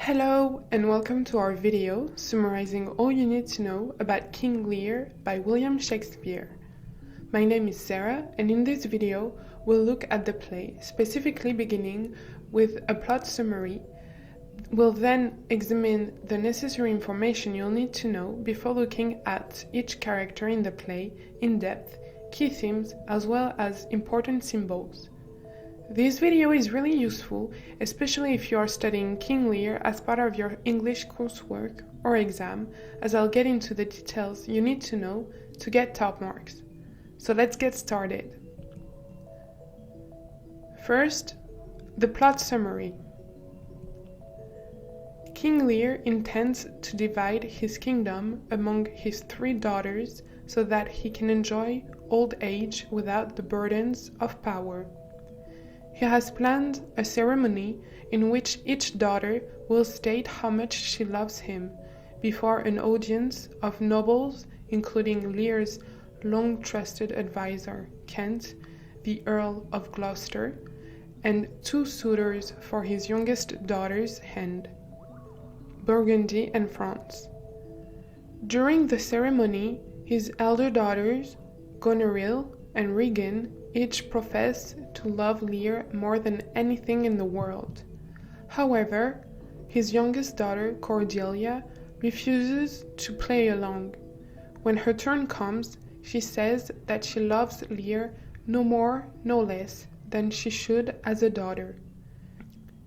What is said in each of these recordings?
Hello and welcome to our video summarizing all you need to know about King Lear by William Shakespeare. My name is Sarah and in this video we'll look at the play, specifically beginning with a plot summary. We'll then examine the necessary information you'll need to know before looking at each character in the play in depth, key themes, as well as important symbols. This video is really useful, especially if you are studying King Lear as part of your English coursework or exam, as I'll get into the details you need to know to get top marks. So let's get started. First, the plot summary. King Lear intends to divide his kingdom among his 3 daughters so that he can enjoy old age without the burdens of power. He has planned a ceremony in which each daughter will state how much she loves him before an audience of nobles, including Lear's long-trusted advisor, Kent, the Earl of Gloucester, and 2 suitors for his youngest daughter's hand, Burgundy and France. During the ceremony, his elder daughters, Gonorrheal and Regan, each profess to love Lear more than anything in the world. However, his youngest daughter, Cordelia, refuses to play along. When her turn comes, she says that she loves Lear no more, no less than she should as a daughter.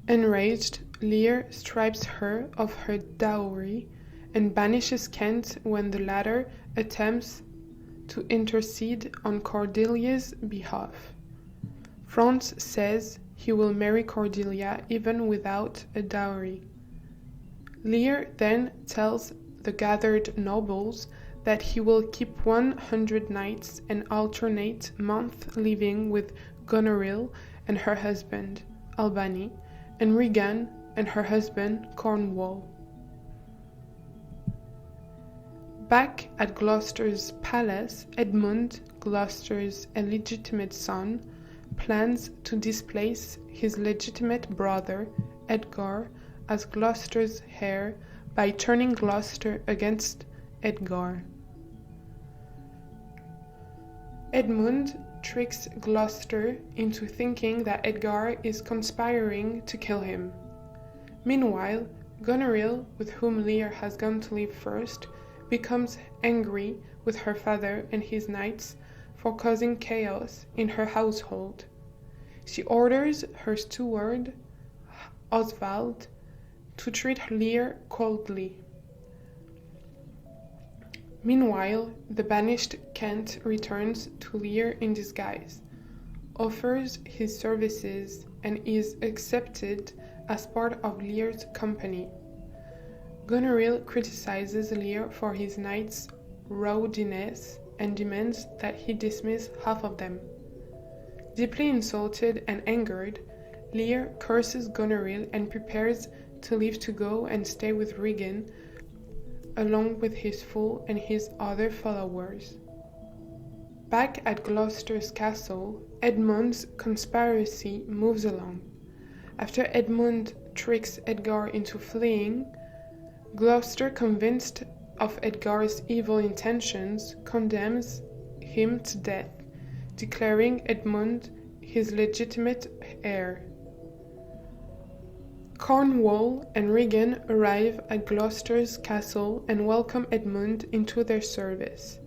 Enraged, Lear strips her of her dowry and banishes Kent when the latter attempts to intercede on Cordelia's behalf. France says he will marry Cordelia even without a dowry. Lear then tells the gathered nobles that he will keep 100 nights and alternate month living with Goneril and her husband, Albany, and Regan and her husband, Cornwall. Back at Gloucester's palace, Edmund, Gloucester's illegitimate son, plans to displace his legitimate brother, Edgar, as Gloucester's heir by turning Gloucester against Edgar. Edmund tricks Gloucester into thinking that Edgar is conspiring to kill him. Meanwhile, Goneril, with whom Lear has gone to live first, becomes angry with her father and his knights for causing chaos in her household. She orders her steward, Oswald, to treat Lear coldly. Meanwhile, the banished Kent returns to Lear in disguise, offers his services, and is accepted as part of Lear's company. Goneril criticizes Lear for his knights' rowdiness and demands that he dismiss half of them. Deeply insulted and angered, Lear curses Goneril and prepares to leave to go and stay with Regan, along with his fool and his other followers. Back at Gloucester's castle, Edmund's conspiracy moves along. After Edmund tricks Edgar into fleeing, Gloucester, convinced of Edgar's evil intentions, condemns him to death, declaring Edmund his legitimate heir. Cornwall and Regan arrive at Gloucester's castle and welcome Edmund into their service.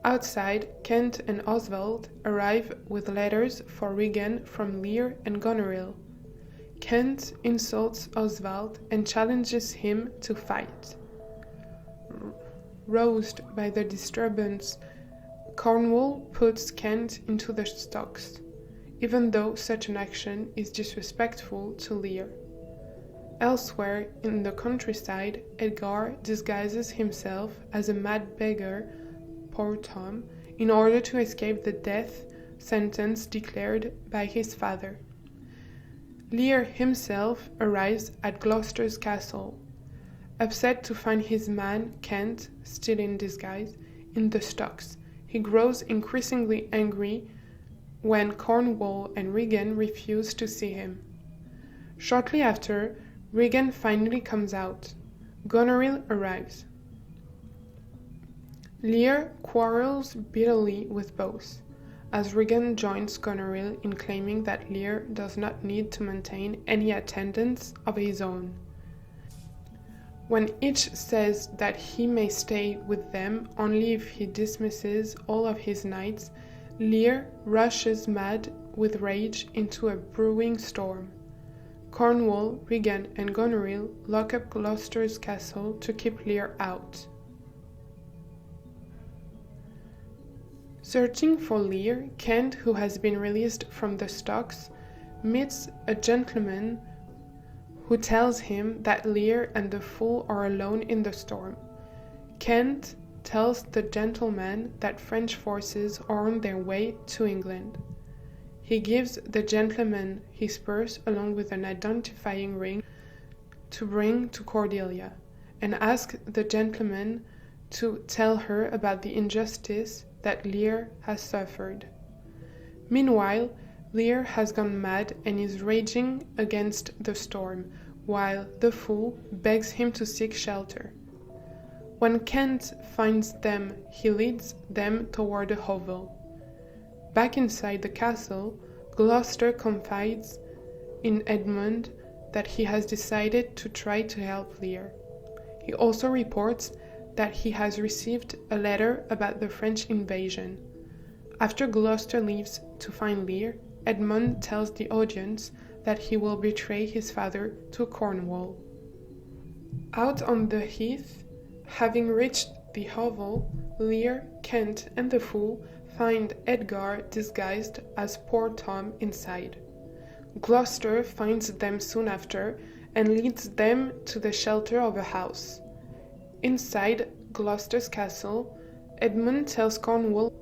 Outside, Kent and Oswald arrive with letters for Regan from Lear and Goneril. Kent insults Oswald and challenges him to fight. Roused by the disturbance, Cornwall puts Kent into the stocks, even though such an action is disrespectful to Lear. Elsewhere in the countryside, Edgar disguises himself as a mad beggar, poor Tom, in order to escape the death sentence declared by his father. Lear himself arrives at Gloucester's castle. Upset to find his man, Kent, still in disguise, in the stocks, he grows increasingly angry when Cornwall and Regan refuse to see him. Shortly after, Regan finally comes out. Gonorrheal arrives. Lear quarrels bitterly with both, as Regan joins Gonorrheal in claiming that Lear does not need to maintain any attendance of his own. When each says that he may stay with them only if he dismisses all of his knights, Lear rushes mad with rage into a brewing storm. Cornwall, Regan, and Goneril lock up Gloucester's castle to keep Lear out. Searching for Lear, Kent, who has been released from the stocks, meets a gentleman who tells him that Lear and the fool are alone in the storm. Kent tells the gentleman that French forces are on their way to England. He gives the gentleman his purse along with an identifying ring to bring to Cordelia, and asks the gentleman to tell her about the injustice that Lear has suffered. Meanwhile, Lear has gone mad and is raging against the storm, while the fool begs him to seek shelter. When Kent finds them, he leads them toward a hovel. Back inside the castle, Gloucester confides in Edmund that he has decided to try to help Lear. He also reports that he has received a letter about the French invasion. After Gloucester leaves to find Lear, Edmund tells the audience that he will betray his father to Cornwall. Out on the heath, having reached the hovel, Lear, Kent, and the fool find Edgar disguised as poor Tom inside. Gloucester finds them soon after and leads them to the shelter of a house. Inside Gloucester's castle, Edmund tells Cornwall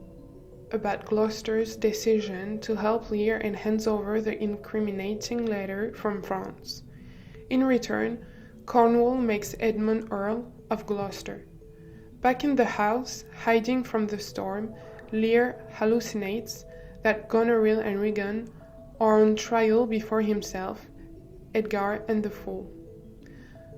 about Gloucester's decision to help Lear and hands over the incriminating letter from France. In return, Cornwall makes Edmund Earl of Gloucester. Back in the house, hiding from the storm, Lear hallucinates that Goneril and Regan are on trial before himself, Edgar, and the fool.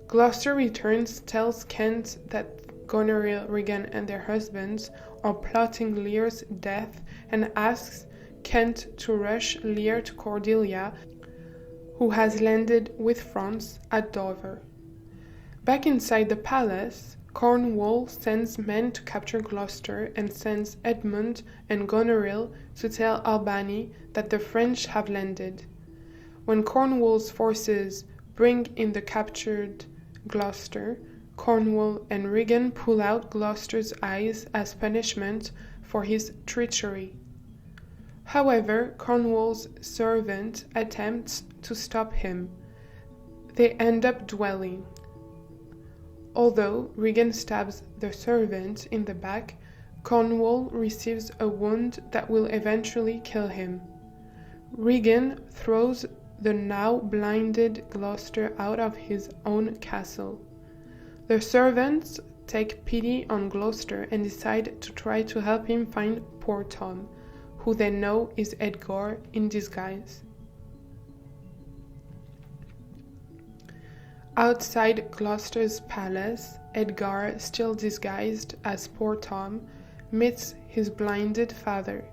Gloucester returns, tells Kent that Goneril, Regan, and their husbands are plotting Lear's death, and asks Kent to rush Lear to Cordelia, who has landed with France at Dover. Back inside the palace, Cornwall sends men to capture Gloucester and sends Edmund and Goneril to tell Albany that the French have landed. When Cornwall's forces bring in the captured Gloucester, Cornwall and Regan pull out Gloucester's eyes as punishment for his treachery. However, Cornwall's servant attempts to stop him. They end up dueling. Although Regan stabs the servant in the back, Cornwall receives a wound that will eventually kill him. Regan throws the now blinded Gloucester out of his own castle. The servants take pity on Gloucester and decide to try to help him find poor Tom, who they know is Edgar in disguise. Outside Gloucester's palace, Edgar, still disguised as poor Tom, meets his blinded father.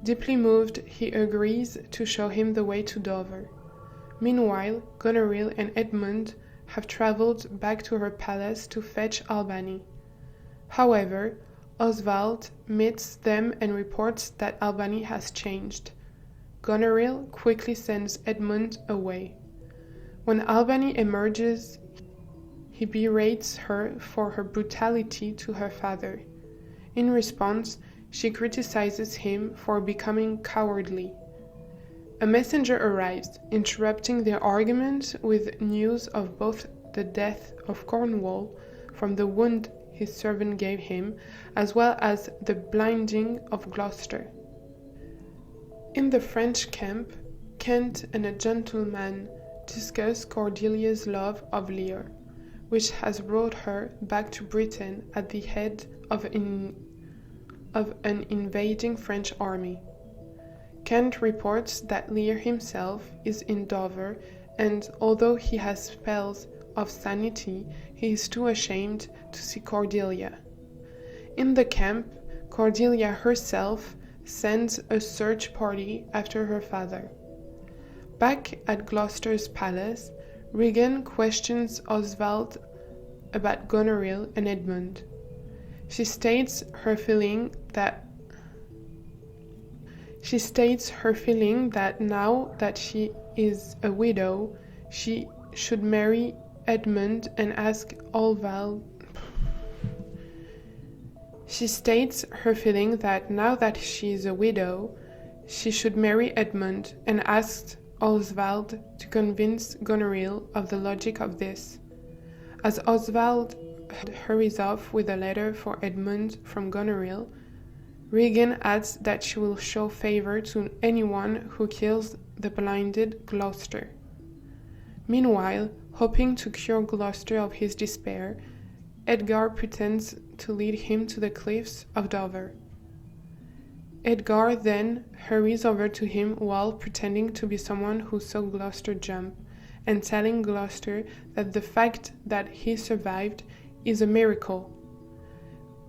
Deeply moved, he agrees to show him the way to Dover. Meanwhile, Goneril and Edmund have traveled back to her palace to fetch Albany. However, Oswald meets them and reports that Albany has changed. Goneril quickly sends Edmund away. When Albany emerges, he berates her for her brutality to her father. In response, she criticizes him for becoming cowardly. A messenger arrives, interrupting their argument with news of both the death of Cornwall from the wound his servant gave him, as well as the blinding of Gloucester. In the French camp, Kent and a gentleman discuss Cordelia's love of Lear, which has brought her back to Britain at the head of an invading French army. Kent reports that Lear himself is in Dover and although he has spells of sanity, he is too ashamed to see Cordelia. In the camp, Cordelia herself sends a search party after her father. Back at Gloucester's palace, Regan questions Oswald about Gonorrheal and Edmund. She states her feeling that now that she is a widow, she should marry Edmund and ask Oswald. She states her feeling that now that she is a widow, she should marry Edmund and asked Oswald to convince Gonorrheal of the logic of this. As Oswald hurries off with a letter for Edmund from Gonorrheal, Regan adds that she will show favor to anyone who kills the blinded Gloucester. Meanwhile, hoping to cure Gloucester of his despair, Edgar pretends to lead him to the cliffs of Dover. Edgar then hurries over to him while pretending to be someone who saw Gloucester jump, and telling Gloucester that the fact that he survived is a miracle.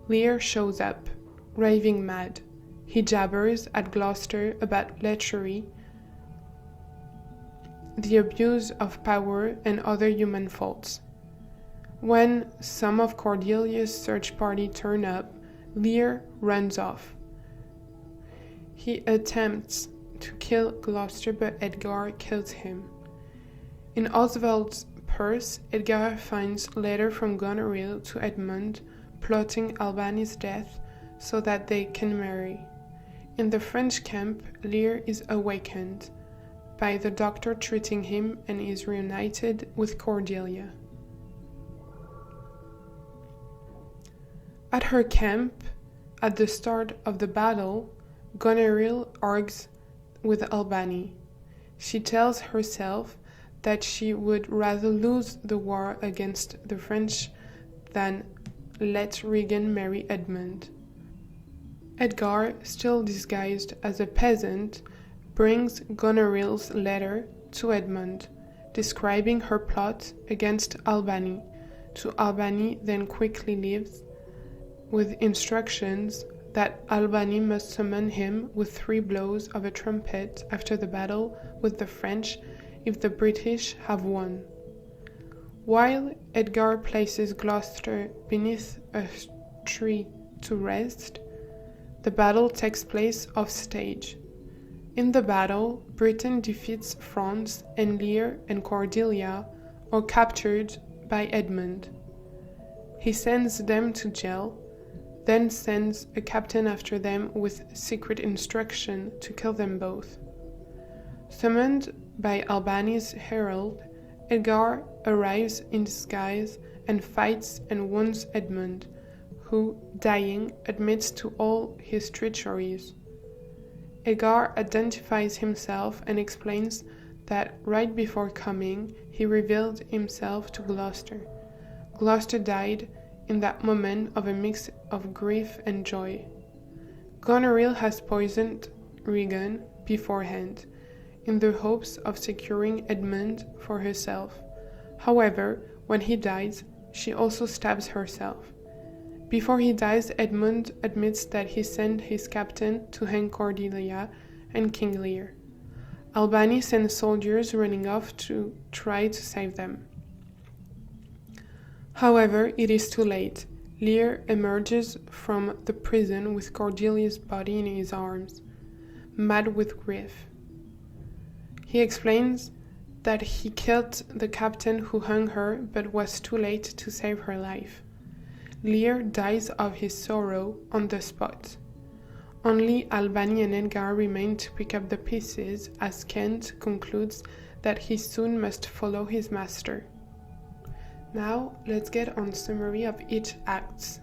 Lear shows up, raving mad. He jabbers at Gloucester about lechery, the abuse of power, and other human faults. When some of Cordelia's search party turn up, Lear runs off. He attempts to kill Gloucester, but Edgar kills him. In Oswald's purse, Edgar finds a letter from Gonorrheal to Edmund, plotting Albany's death so that they can marry. In the French camp, Lear is awakened by the doctor treating him and is reunited with Cordelia. At her camp, at the start of the battle, Gonorrheal argues with Albany. She tells herself that she would rather lose the war against the French than let Regan marry Edmund. Edgar, still disguised as a peasant, brings Gonorrheal's letter to Edmund, describing her plot against Albany. To Albany then quickly leaves, with instructions that Albany must summon him with 3 blows of a trumpet after the battle with the French if the British have won. While Edgar places Gloucester beneath a tree to rest, the battle takes place off stage. In the battle, Britain defeats France, and Lear and Cordelia are captured by Edmund. He sends them to jail, then sends a captain after them with secret instruction to kill them both. Summoned by Albany's herald, Edgar arrives in disguise and fights and wounds Edmund, who, dying, admits to all his treacheries. Edgar identifies himself and explains that right before coming, he revealed himself to Gloucester. Gloucester died in that moment of a mix of grief and joy. Gonorrheal has poisoned Regan beforehand, in the hopes of securing Edmund for herself. However, when he dies, she also stabs herself. Before he dies, Edmund admits that he sent his captain to hang Cordelia and King Lear. Albany sends soldiers running off to try to save them. However, it is too late. Lear emerges from the prison with Cordelia's body in his arms, mad with grief. He explains that he killed the captain who hung her, but was too late to save her life. Lear dies of his sorrow on the spot. Only Albany and Edgar remain to pick up the pieces, as Kent concludes that he soon must follow his master. Now, let's get on summary of each act.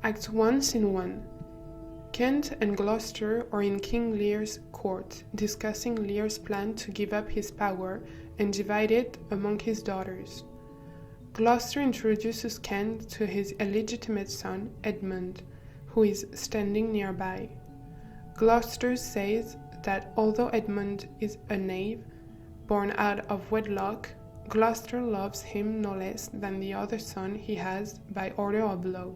Act 1, Scene 1. Kent and Gloucester are in King Lear's court, discussing Lear's plan to give up his power and divide it among his daughters. Gloucester introduces Kent to his illegitimate son, Edmund, who is standing nearby. Gloucester says that although Edmund is a knave, born out of wedlock, Gloucester loves him no less than the other son he has by order of law.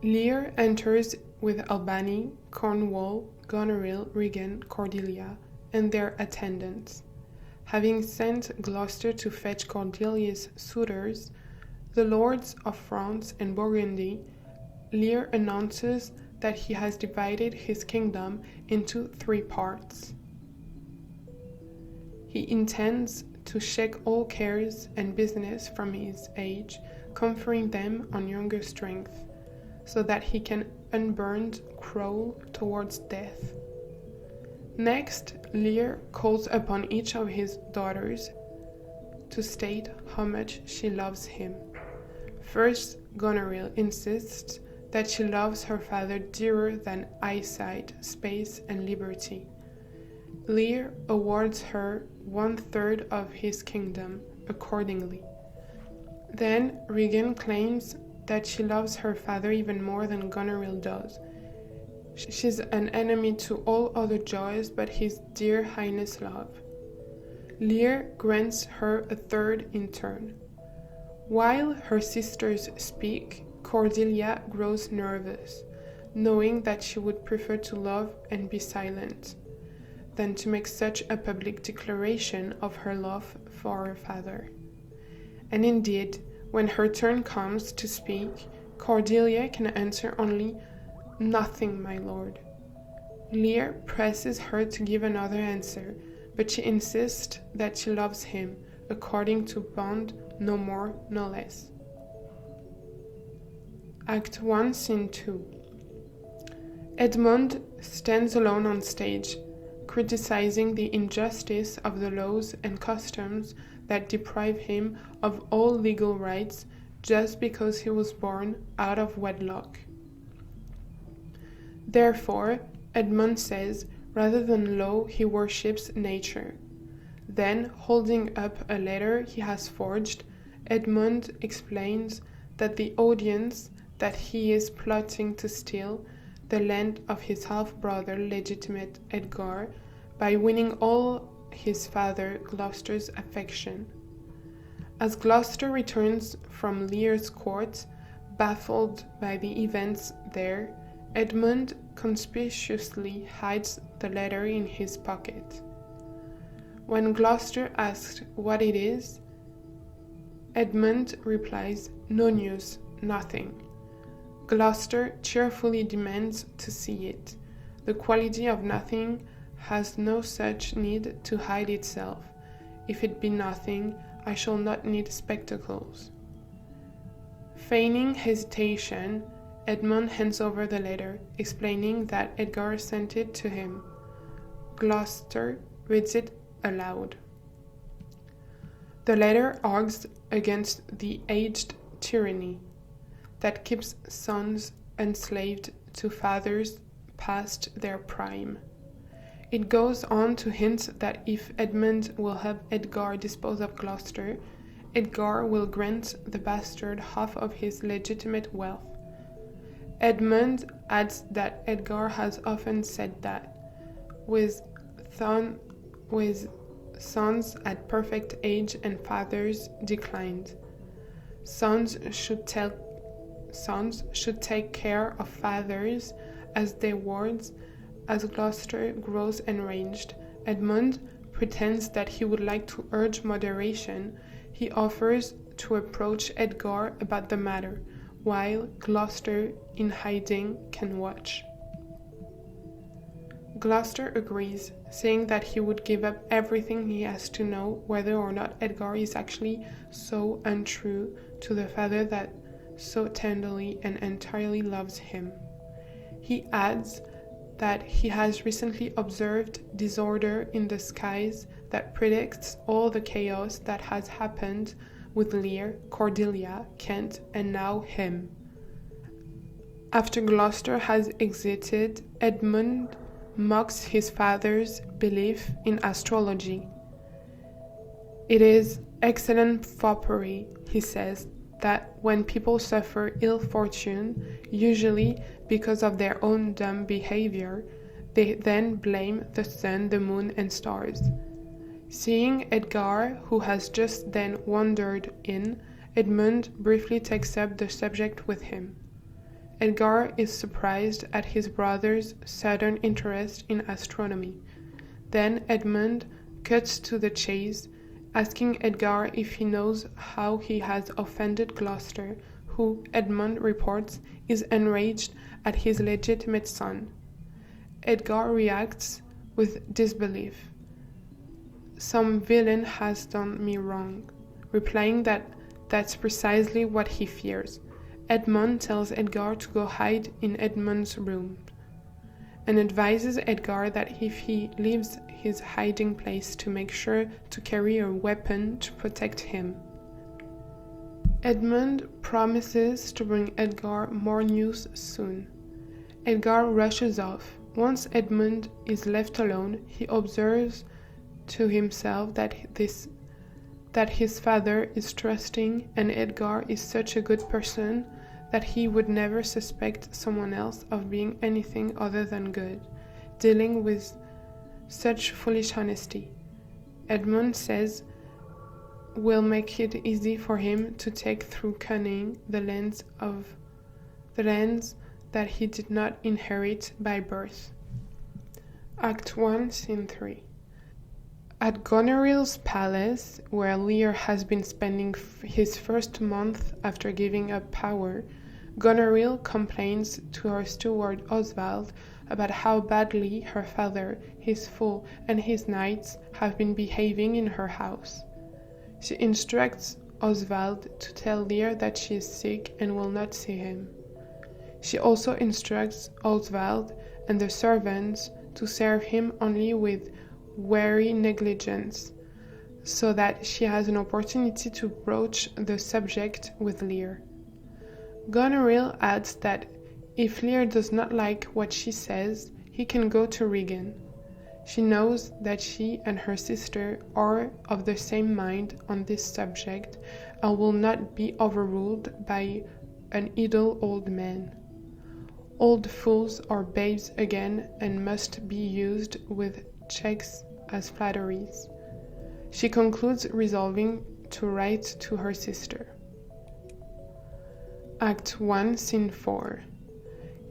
Lear enters with Albany, Cornwall, Gonorrheal, Regan, Cordelia, and their attendants. Having sent Gloucester to fetch Cordelia's suitors, the lords of France and Burgundy, Lear announces that he has divided his kingdom into 3 parts. He intends to shake all cares and business from his age, conferring them on younger strength, so that he can unburned crawl towards death. Next, Lear calls upon each of his daughters to state how much she loves him. First, Gonorrheal insists that she loves her father dearer than eyesight, space, and liberty. Lear awards her 1/3 of his kingdom accordingly. Then Regan claims that she loves her father even more than Gonorrheal does. She's an enemy to all other joys but his dear highness love. Lear grants her 1/3 in turn. While her sisters speak, Cordelia grows nervous, knowing that she would prefer to love and be silent than to make such a public declaration of her love for her father. And indeed, when her turn comes to speak, Cordelia can answer only, "Nothing, my lord." Lear presses her to give another answer, but she insists that she loves him, according to bond, no more, no less. Act 1, Scene 2. Edmund stands alone on stage, criticizing the injustice of the laws and customs that deprive him of all legal rights just because he was born out of wedlock. Therefore, Edmund says, rather than law, he worships nature. Then, holding up a letter he has forged, Edmund explains that the audience that he is plotting to steal the land of his half-brother, legitimate Edgar, by winning all his father Gloucester's affection. As Gloucester returns from Lear's court, baffled by the events there, Edmund conspicuously hides the letter in his pocket. When Gloucester asks what it is, Edmund replies, "No news, nothing." Gloucester cheerfully demands to see it. The quality of nothing has no such need to hide itself. If it be nothing, I shall not need spectacles. Feigning hesitation, Edmund hands over the letter, explaining that Edgar sent it to him. Gloucester reads it aloud. The letter argues against the aged tyranny that keeps sons enslaved to fathers past their prime. It goes on to hint that if Edmund will help Edgar dispose of Gloucester, Edgar will grant the bastard half of his legitimate wealth. Edmund adds that Edgar has often said that, with sons at perfect age and fathers declined, sons should take care of fathers as their wards. As Gloucester grows enraged, Edmund pretends that he would like to urge moderation. He offers to approach Edgar about the matter, while Gloucester, in hiding, can watch. Gloucester agrees, saying that he would give up everything he has to know whether or not Edgar is actually so untrue to the father that so tenderly and entirely loves him. He adds that he has recently observed disorder in the skies that predicts all the chaos that has happened with Lear, Cordelia, Kent, and now him. After Gloucester has exited, Edmund mocks his father's belief in astrology. It is excellent foppery, he says, that when people suffer ill fortune, usually because of their own dumb behavior, they then blame the sun, the moon, and stars. Seeing Edgar, who has just then wandered in, Edmund briefly takes up the subject with him. Edgar is surprised at his brother's sudden interest in astronomy. Then Edmund cuts to the chase, asking Edgar if he knows how he has offended Gloucester, who, Edmund reports, is enraged at his legitimate son. Edgar reacts with disbelief. "Some villain has done me wrong," replying that that's precisely what he fears. Edmund tells Edgar to go hide in Edmund's room, and advises Edgar that if he leaves his hiding place to make sure to carry a weapon to protect him. Edmund promises to bring Edgar more news soon. Edgar rushes off. Once Edmund is left alone, he observes to himself that his father is trusting and Edgar is such a good person that he would never suspect someone else of being anything other than good, dealing with such foolish honesty. Edmund says will make it easy for him to take through cunning the lens that he did not inherit by birth. Act 1, Scene 3. At Gonorrheal's palace, where Lear has been spending his first month after giving up power, Gonorrheal complains to her steward Oswald about how badly her father, his fool, and his knights have been behaving in her house. She instructs Oswald to tell Lear that she is sick and will not see him. She also instructs Oswald and the servants to serve him only with wary negligence, so that she has an opportunity to broach the subject with Lear. Gonorrheal adds that if Lear does not like what she says, he can go to Regan. She knows that she and her sister are of the same mind on this subject and will not be overruled by an idle old man. Old fools are babes again and must be used with checks as flatteries. She concludes resolving to write to her sister. Act 1, Scene 4.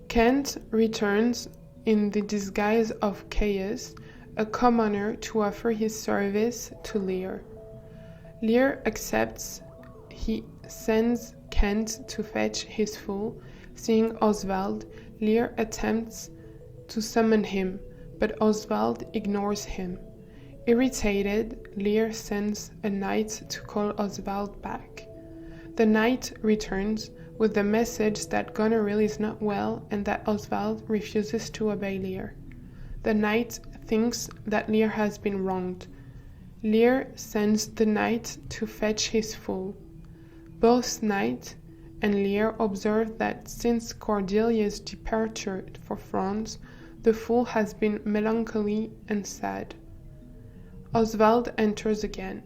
Kent returns in the disguise of Caius, a commoner, to offer his service to Lear. Lear accepts. He sends Kent to fetch his fool. Seeing Oswald, Lear attempts to summon him, but Oswald ignores him. Irritated, Lear sends a knight to call Oswald back. The knight returns with the message that Goneril is not well and that Oswald refuses to obey Lear. The knight thinks that Lear has been wronged. Lear sends the knight to fetch his fool. Both knight and Lear observe that since Cordelia's departure for France, the fool has been melancholy and sad. Oswald enters again.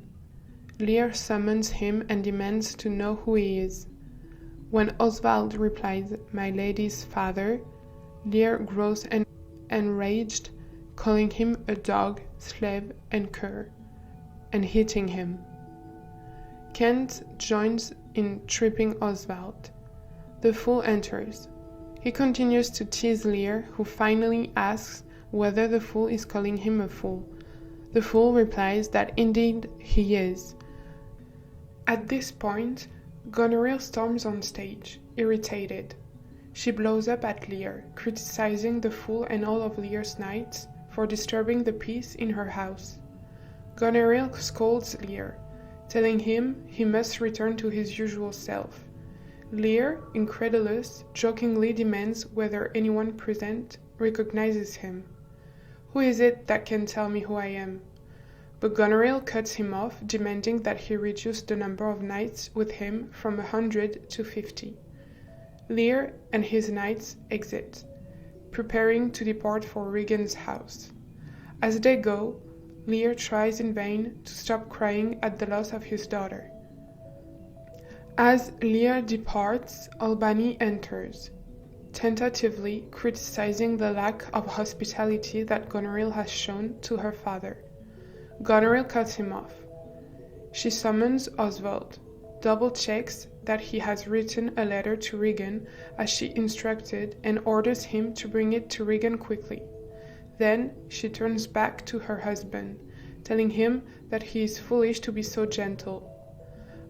Lear summons him and demands to know who he is. When Oswald replies, "My lady's father," Lear grows enraged, calling him a dog, slave, and cur, and hitting him. Kent joins in tripping Oswald. The fool enters. He continues to tease Lear, who finally asks whether the fool is calling him a fool. The fool replies that indeed he is. At this point, Goneril storms on stage, irritated. She blows up at Lear, criticizing the fool and all of Lear's knights for disturbing the peace in her house. Goneril scolds Lear, telling him he must return to his usual self. Lear, incredulous, jokingly demands whether anyone present recognizes him. "Who is it that can tell me who I am?" But Goneril cuts him off, demanding that he reduce the number of knights with him from 100 to 50. Lear and his knights exit, preparing to depart for Regan's house. As they go, Lear tries in vain to stop crying at the loss of his daughter. As Lear departs, Albany enters, tentatively criticizing the lack of hospitality that Goneril has shown to her father. Gonorrheal cuts him off. She summons Oswald, double-checks that he has written a letter to Regan as she instructed and orders him to bring it to Regan quickly. Then she turns back to her husband, telling him that he is foolish to be so gentle.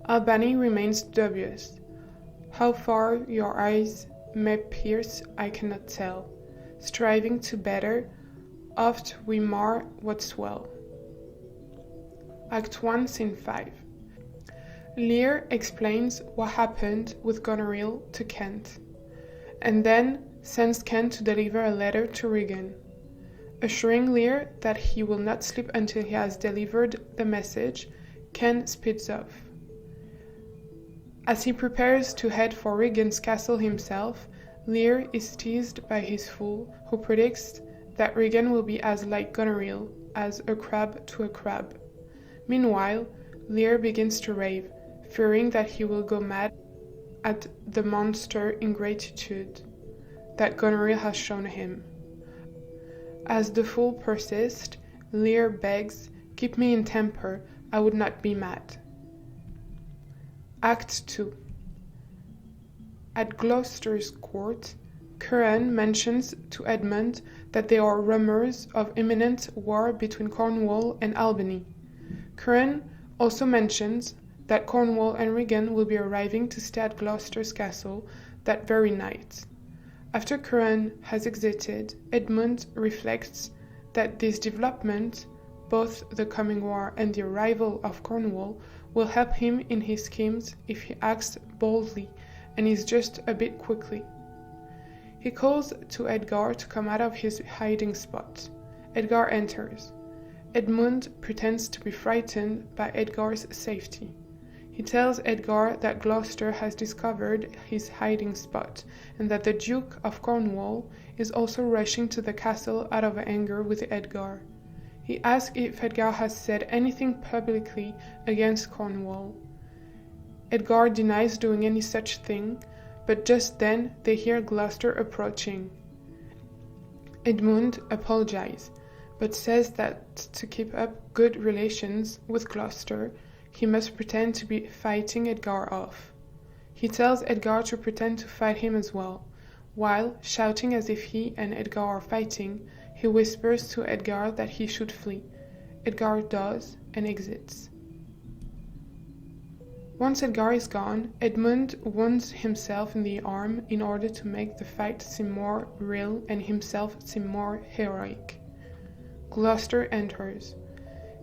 Albany remains dubious. How far your eyes may pierce I cannot tell. Striving to better, oft we mar what's well. Act 1, Scene 5. Lear explains what happened with Gonorrheal to Kent, and then sends Kent to deliver a letter to Regan. Assuring Lear that he will not sleep until he has delivered the message, Kent speeds off. As he prepares to head for Regan's castle himself, Lear is teased by his fool, who predicts that Regan will be as like Gonorrheal as a crab to a crab. Meanwhile, Lear begins to rave, fearing that he will go mad at the monster ingratitude that Gonorrheal has shown him. As the fool persists, Lear begs, "Keep me in temper, I would not be mad." Act 2. At Gloucester's court, Curran mentions to Edmund that there are rumours of imminent war between Cornwall and Albany. Curran also mentions that Cornwall and Regan will be arriving to stay at Gloucester's castle that very night. After Curran has exited, Edmund reflects that this development, both the coming war and the arrival of Cornwall, will help him in his schemes if he acts boldly and is just a bit quickly. He calls to Edgar to come out of his hiding spot. Edgar enters. Edmund pretends to be frightened by Edgar's safety. He tells Edgar that Gloucester has discovered his hiding spot and that the Duke of Cornwall is also rushing to the castle out of anger with Edgar. He asks if Edgar has said anything publicly against Cornwall. Edgar denies doing any such thing, but just then they hear Gloucester approaching. Edmund apologizes, but says that to keep up good relations with Gloucester, he must pretend to be fighting Edgar off. He tells Edgar to pretend to fight him as well. While shouting as if he and Edgar are fighting, he whispers to Edgar that he should flee. Edgar does and exits. Once Edgar is gone, Edmund wounds himself in the arm in order to make the fight seem more real and himself seem more heroic. Gloucester enters.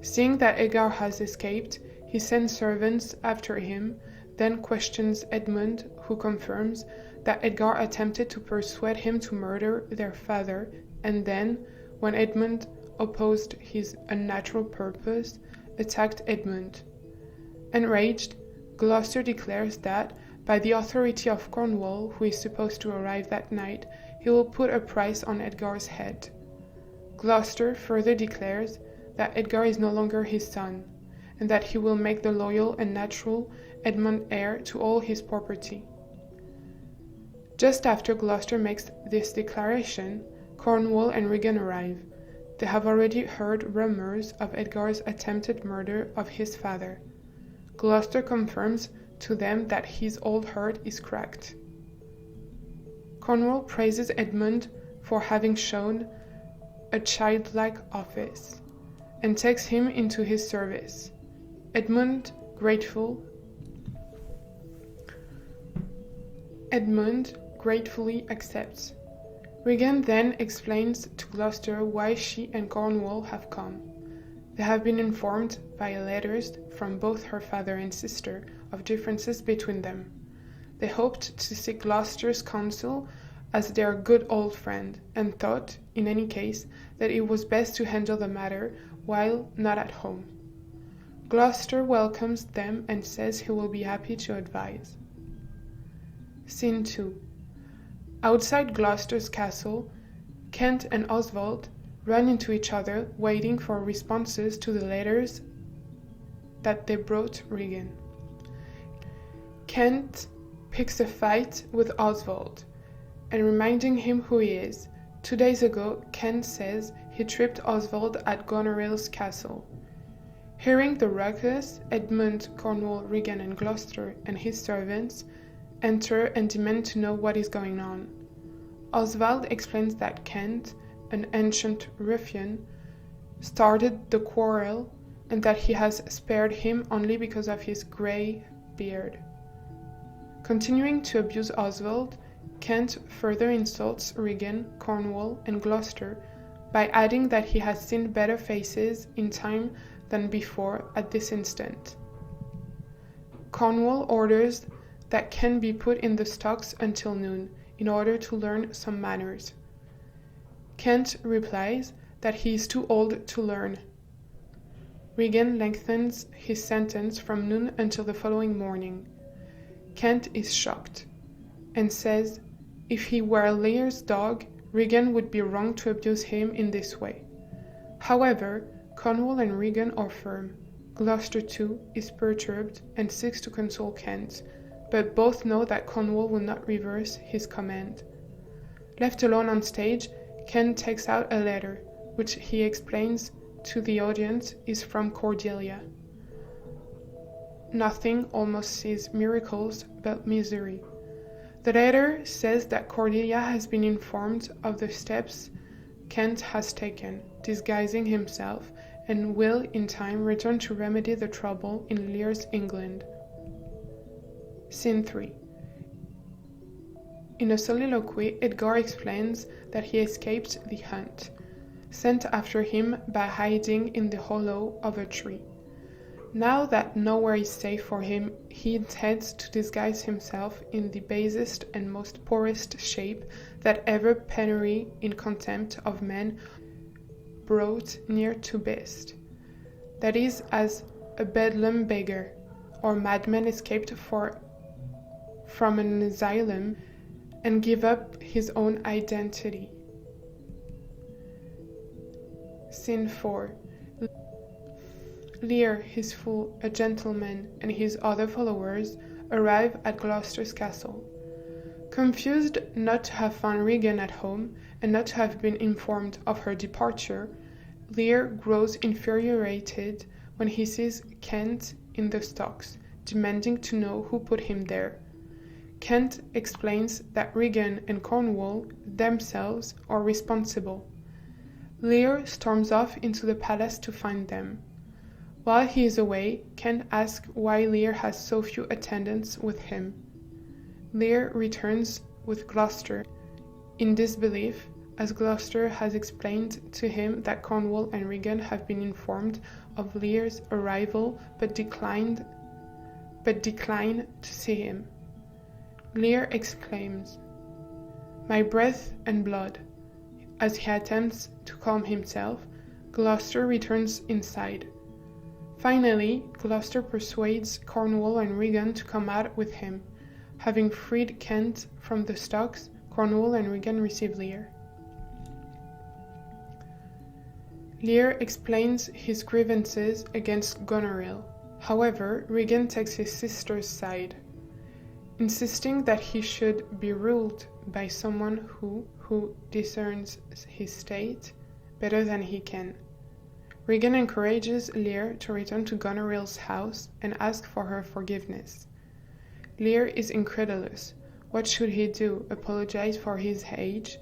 Seeing that Edgar has escaped, he sends servants after him, then questions Edmund, who confirms that Edgar attempted to persuade him to murder their father, and then, when Edmund opposed his unnatural purpose, attacked Edmund. Enraged, Gloucester declares that, by the authority of Cornwall, who is supposed to arrive that night, he will put a price on Edgar's head. Gloucester further declares that Edgar is no longer his son, and that he will make the loyal and natural Edmund heir to all his property. Just after Gloucester makes this declaration, Cornwall and Regan arrive. They have already heard rumors of Edgar's attempted murder of his father. Gloucester confirms to them that his old heart is cracked. Cornwall praises Edmund for having shown a childlike office, and takes him into his service. Edmund gratefully accepts. Regan then explains to Gloucester why she and Cornwall have come. They have been informed via letters from both her father and sister of differences between them. They hoped to seek Gloucester's counsel as their good old friend, and thought, in any case, that it was best to handle the matter while not at home. Gloucester welcomes them and says he will be happy to advise. Scene 2. Outside Gloucester's castle, Kent and Oswald run into each other, waiting for responses to the letters that they brought Regan. Kent picks a fight with Oswald, and reminding him who he is. 2 days ago, Kent says he tripped Oswald at Gonorrheal's castle. Hearing the ruckus, Edmund, Cornwall, Regan, and Gloucester, and his servants, enter and demand to know what is going on. Oswald explains that Kent, an ancient ruffian, started the quarrel and that he has spared him only because of his grey beard. Continuing to abuse Oswald, Kent further insults Regan, Cornwall, and Gloucester by adding that he has seen better faces in time than before at this instant. Cornwall orders that Kent be put in the stocks until noon in order to learn some manners. Kent replies that he is too old to learn. Regan lengthens his sentence from noon until the following morning. Kent is shocked and says if he were Lear's dog, Regan would be wrong to abuse him in this way. However, Cornwall and Regan are firm. Gloucester too is perturbed and seeks to console Kent, but both know that Cornwall will not reverse his command. Left alone on stage, Kent takes out a letter, which he explains to the audience is from Cordelia. Nothing almost sees miracles but misery. The letter says that Cordelia has been informed of the steps Kent has taken, disguising himself, and will in time return to remedy the trouble in Lear's England. Scene 3. In a soliloquy, Edgar explains that he escaped the hunt, sent after him by hiding in the hollow of a tree. Now that nowhere is safe for him, he intends to disguise himself in the basest and most poorest shape that ever penury in contempt of men brought near to beast. That is, as a bedlam beggar, or madman escaped from an asylum and give up his own identity. Scene 4. Lear, his fool, a gentleman, and his other followers arrive at Gloucester's castle. Confused not to have found Regan at home, and not to have been informed of her departure, Lear grows infuriated when he sees Kent in the stocks, demanding to know who put him there. Kent explains that Regan and Cornwall themselves are responsible. Lear storms off into the palace to find them. While he is away, Kent asks why Lear has so few attendants with him. Lear returns with Gloucester, in disbelief, as Gloucester has explained to him that Cornwall and Regan have been informed of Lear's arrival but decline to see him. Lear exclaims, "My breath and blood!" As he attempts to calm himself, Gloucester returns inside. Finally, Gloucester persuades Cornwall and Regan to come out with him. Having freed Kent from the stocks, Cornwall and Regan receive Lear. Lear explains his grievances against Gonorrheal. However, Regan takes his sister's side, insisting that he should be ruled by someone who discerns his state better than he can. Regan encourages Lear to return to Gonorrheal's house and ask for her forgiveness. Lear is incredulous. What should he do? Apologize for his age?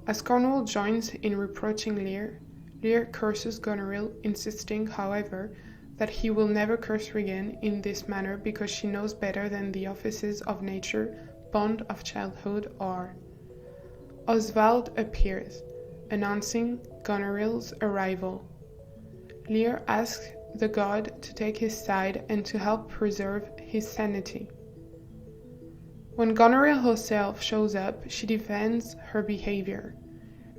As Cornwall joins in reproaching Lear, Lear curses Gonorrheal, insisting, however, that he will never curse Regan in this manner because she knows better than the offices of nature, bond of childhood are. Oswald appears, announcing Gonerril's arrival. Lear asks the god to take his side and to help preserve his sanity. When Gonerrheal herself shows up, she defends her behavior.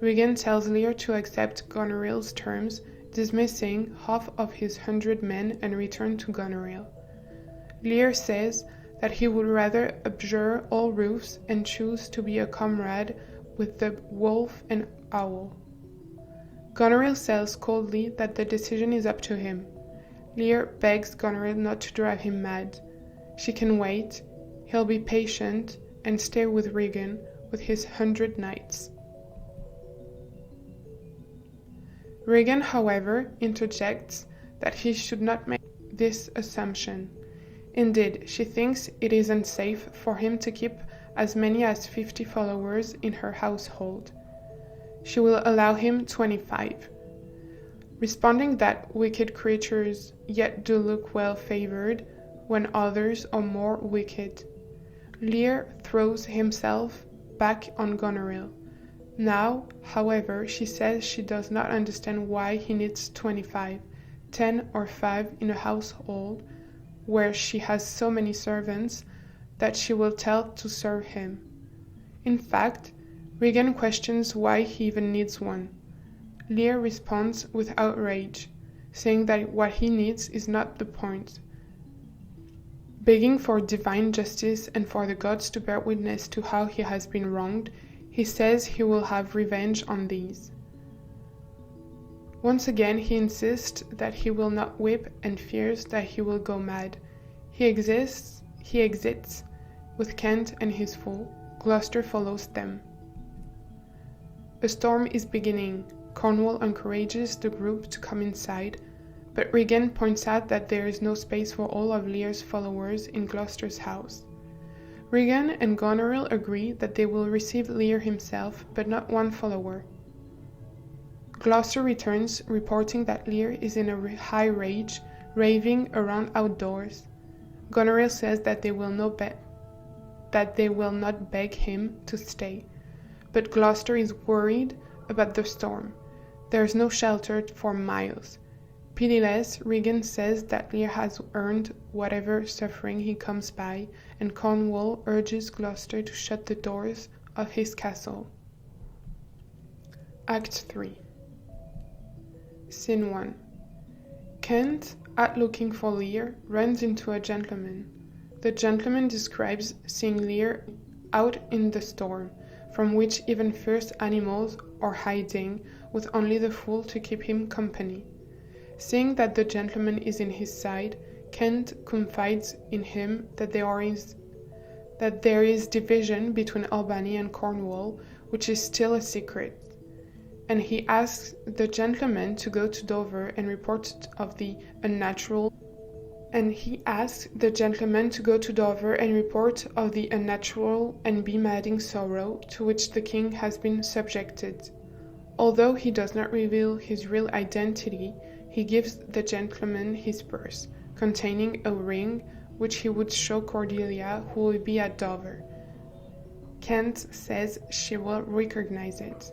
Regan tells Lear to accept Gonerril's terms, dismissing half of his 100 men and return to Gonerrheal. Lear says that he would rather abjure all roofs and choose to be a comrade with the wolf and owl. Gonerrheal says coldly that the decision is up to him. Lear begs Gonerrheal not to drive him mad. She can wait, he'll be patient, and stay with Regan with his 100 knights. Regan, however, interjects that he should not make this assumption. Indeed, she thinks it is unsafe for him to keep as many as 50 followers in her household. She will allow him 25. Responding that wicked creatures yet do look well favored when others are more wicked, Lear throws himself back on Gonorrheal. Now, however, she says she does not understand why he needs 25, 10 or 5 in a household where she has so many servants that she will tell to serve him. In fact, Regan questions why he even needs one. Lear responds with outrage, saying that what he needs is not the point. Begging for divine justice and for the gods to bear witness to how he has been wronged, he says he will have revenge on these. Once again he insists that he will not whip and fears that he will go mad. He exits with Kent and his fool. Gloucester follows them. A storm is beginning. Cornwall encourages the group to come inside, but Regan points out that there is no space for all of Lear's followers in Gloucester's house. Regan and Goneril agree that they will receive Lear himself, but not one follower. Gloucester returns, reporting that Lear is in a high rage, raving around outdoors. Goneril says that they will not beg him to stay, but Gloucester is worried about the storm. There is no shelter for miles. Pitiless, Regan says that Lear has earned whatever suffering he comes by, and Cornwall urges Gloucester to shut the doors of his castle. Act 3. Scene 1. Kent, out looking for Lear, runs into a gentleman. The gentleman describes seeing Lear out in the storm, from which even fierce animals are hiding, with only the fool to keep him company. Seeing that the gentleman is in his side, Kent confides in him that there is division between Albany and Cornwall, which is still a secret, and he asks the gentleman to go to Dover and report of the unnatural and bemading sorrow to which the king has been subjected. Although he does not reveal his real identity, he gives the gentleman his purse, containing a ring which he would show Cordelia, who will be at Dover. Kent says she will recognize it.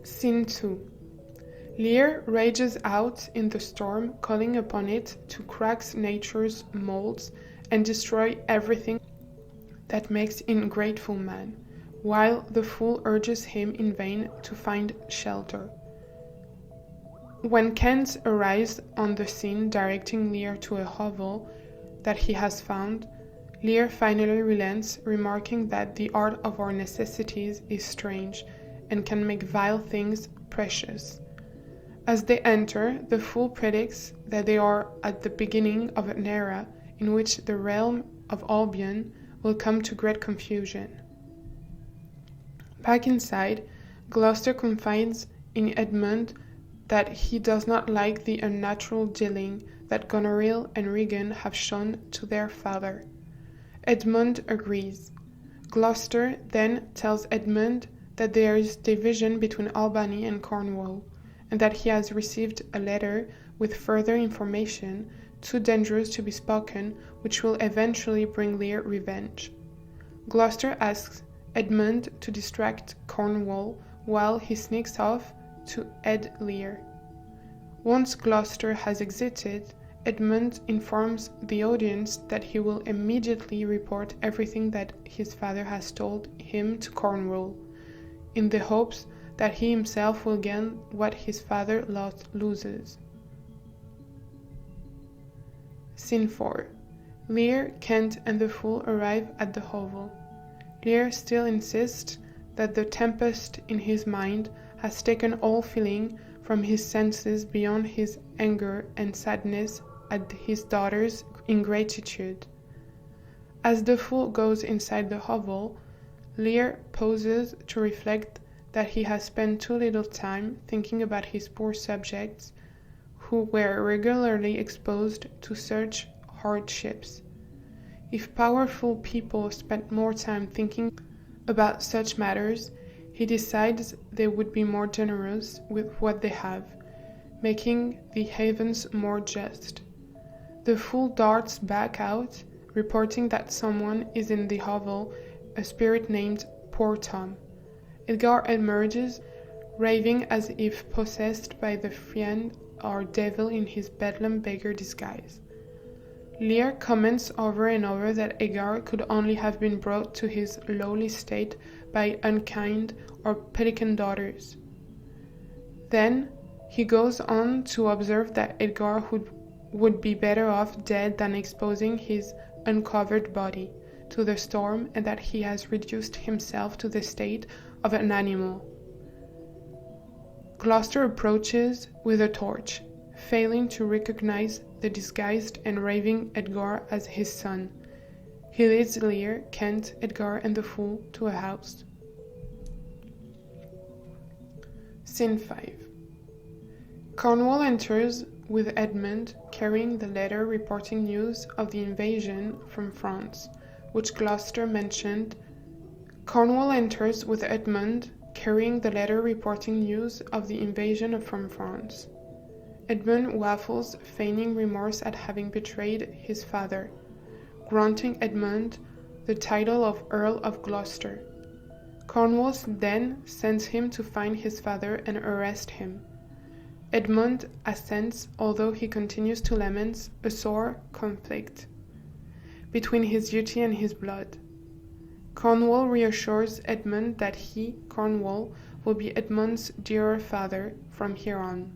Scene 2. Lear rages out in the storm, calling upon it to crack nature's molds and destroy everything that makes ingrateful man, while the fool urges him in vain to find shelter. When Kent arrives on the scene directing Lear to a hovel that he has found, Lear finally relents, remarking that the art of our necessities is strange and can make vile things precious. As they enter, the fool predicts that they are at the beginning of an era in which the realm of Albion will come to great confusion. Back inside, Gloucester confides in Edmund that he does not like the unnatural dealing that Goneril and Regan have shown to their father. Edmund agrees. Gloucester then tells Edmund that there is division between Albany and Cornwall, and that he has received a letter with further information too dangerous to be spoken, which will eventually bring Lear revenge. Gloucester asks Edmund to distract Cornwall while he sneaks off to aid Lear. Once Gloucester has exited, Edmund informs the audience that he will immediately report everything that his father has told him to Cornwall, in the hopes that he himself will gain what his father loses. Scene 4. Lear, Kent, and the fool arrive at the hovel. Lear still insists that the tempest in his mind has taken all feeling from his senses beyond his anger and sadness at his daughter's ingratitude. As the fool goes inside the hovel, Lear pauses to reflect that he has spent too little time thinking about his poor subjects, who were regularly exposed to such hardships. If powerful people spent more time thinking about such matters, he decides they would be more generous with what they have, making the havens more just. The fool darts back out, reporting that someone is in the hovel, a spirit named Poor Tom. Edgar emerges, raving as if possessed by the fiend or devil in his bedlam beggar disguise. Lear comments over and over that Edgar could only have been brought to his lowly state by unkind or pelican daughters. Then he goes on to observe that Edgar would be better off dead than exposing his uncovered body to the storm, and that he has reduced himself to the state of an animal. Gloucester approaches with a torch, failing to recognize the disguised and raving Edgar as his son. He leads Lear, Kent, Edgar, and the fool to a house. Scene 5. Cornwall enters with Edmund, carrying the letter reporting news of the invasion from France, which Gloucester mentioned. Cornwall enters with Edmund, carrying the letter reporting news of the invasion from France. Edmund waffles, feigning remorse at having betrayed his father, granting Edmund the title of Earl of Gloucester. Cornwall then sends him to find his father and arrest him. Edmund assents, although he continues to lament a sore conflict between his duty and his blood. Cornwall reassures Edmund that he, Cornwall, will be Edmund's dearer father from here on.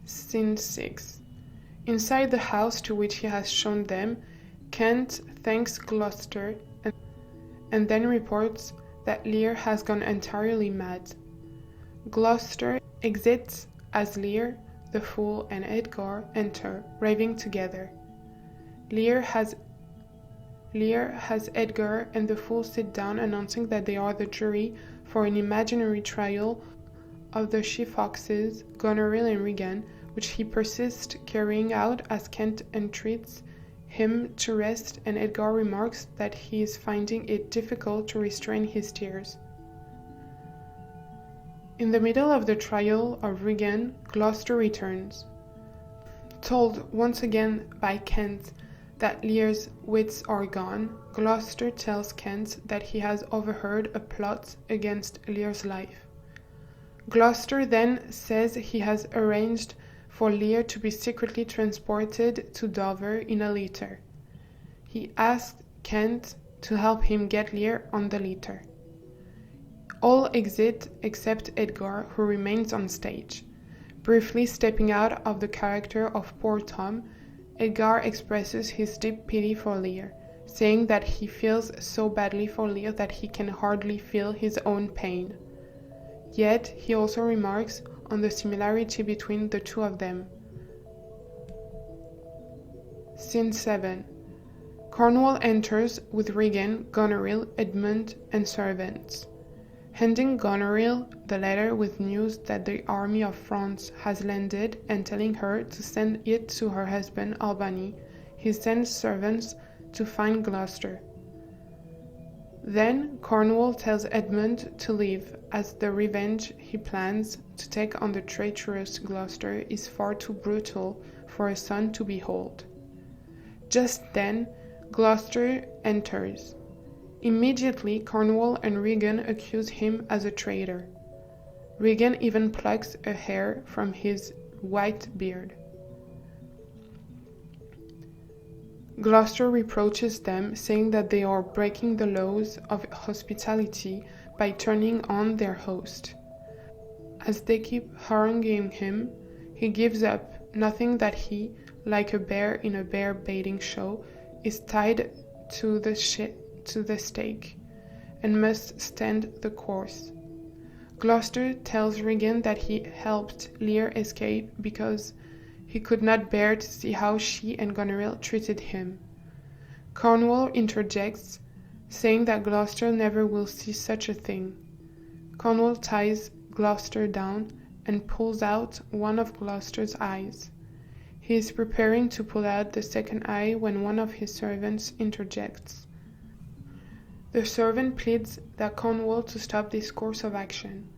Scene 6. Inside the house to which he has shown them, Kent thanks Gloucester and then reports that Lear has gone entirely mad. Gloucester exits as Lear, the fool, and Edgar enter, raving together. Lear has Edgar and the fool sit down, announcing that they are the jury for an imaginary trial of the she-foxes, Gonorrheal and Regan, which he persists carrying out as Kent entreats him to rest, and Edgar remarks that he is finding it difficult to restrain his tears. In the middle of the trial of Regan, Gloucester returns. Told once again by Kent that Lear's wits are gone, Gloucester tells Kent that he has overheard a plot against Lear's life. Gloucester then says he has arranged for Lear to be secretly transported to Dover in a litter. He asks Kent to help him get Lear on the litter. All exit except Edgar, who remains on stage. Briefly stepping out of the character of Poor Tom, Edgar expresses his deep pity for Lear, saying that he feels so badly for Lear that he can hardly feel his own pain. Yet he also remarks on the similarity between the two of them. Scene 7. Cornwall enters with Regan, Goneril, Edmund, and servants. Handing Goneril the letter with news that the army of France has landed and telling her to send it to her husband Albany, he sends servants to find Gloucester. Then Cornwall tells Edmund to leave, as the revenge he plans to take on the traitorous Gloucester is far too brutal for a son to behold. Just then, Gloucester enters. Immediately, Cornwall and Regan accuse him as a traitor. Regan even plucks a hair from his white beard. Gloucester reproaches them, saying that they are breaking the laws of hospitality by turning on their host. As they keep haranguing him, he gives up, noting that he, like a bear in a bear baiting show, is tied to the stake and must stand the course. Gloucester tells Regan that he helped Lear escape because he could not bear to see how she and Goneril treated him. Cornwall interjects, saying that Gloucester never will see such a thing. Cornwall ties Gloucester down and pulls out one of Gloucester's eyes. He is preparing to pull out the second eye when one of his servants interjects. The servant pleads that Cornwall to stop this course of action.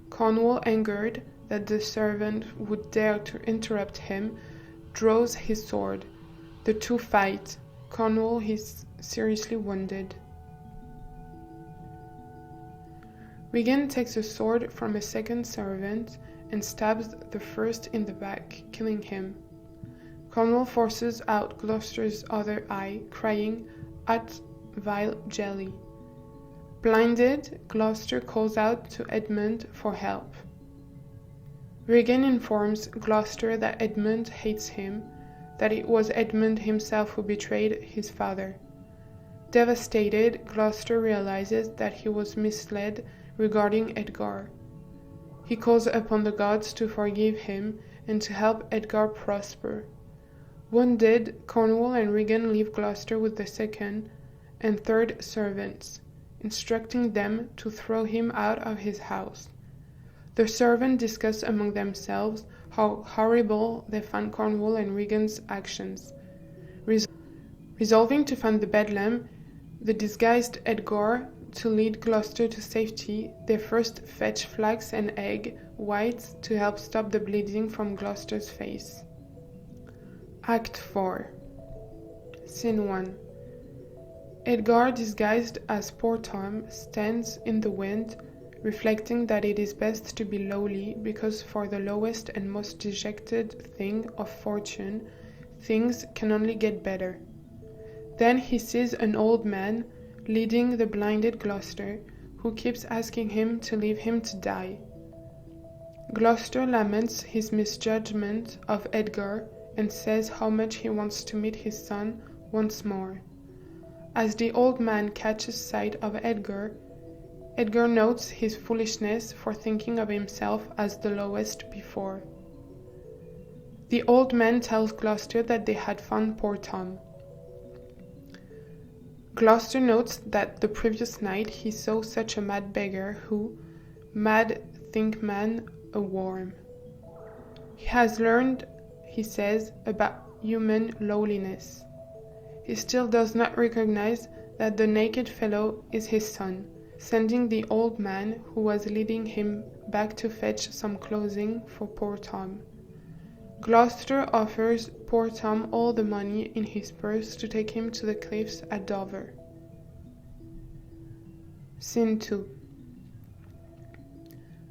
Cornwall, angered that the servant would dare to interrupt him, draws his sword. The two fight. Cornwall is seriously wounded. Regan takes a sword from a second servant and stabs the first in the back, killing him. Cornwall forces out Gloucester's other eye, crying, "At vile jelly." Blinded, Gloucester calls out to Edmund for help. Regan informs Gloucester that Edmund hates him, that it was Edmund himself who betrayed his father. Devastated, Gloucester realizes that he was misled regarding Edgar. He calls upon the gods to forgive him and to help Edgar prosper. Wounded, Cornwall and Regan leave Gloucester with the second and third servants, instructing them to throw him out of his house. The servants discuss among themselves how horrible they find Cornwall and Regan's actions. Resolving to find the bedlam, the disguised Edgar to lead Gloucester to safety, they first fetch flax and egg whites to help stop the bleeding from Gloucester's face. Act 4. Scene 1. Edgar, disguised as poor Tom, stands in the wind, reflecting that it is best to be lowly, because for the lowest and most dejected thing of fortune, things can only get better. Then he sees an old man leading the blinded Gloucester, who keeps asking him to leave him to die. Gloucester laments his misjudgment of Edgar and says how much he wants to meet his son once more. As the old man catches sight of Edgar, Edgar notes his foolishness for thinking of himself as the lowest before. The old man tells Gloucester that they had found poor Tom. Gloucester notes that the previous night he saw such a mad beggar who, mad think man, a worm. He has learned, he says, about human lowliness. He still does not recognize that the naked fellow is his son, sending the old man who was leading him back to fetch some clothing for poor Tom. Gloucester offers poor Tom all the money in his purse to take him to the cliffs at Dover. Scene 2.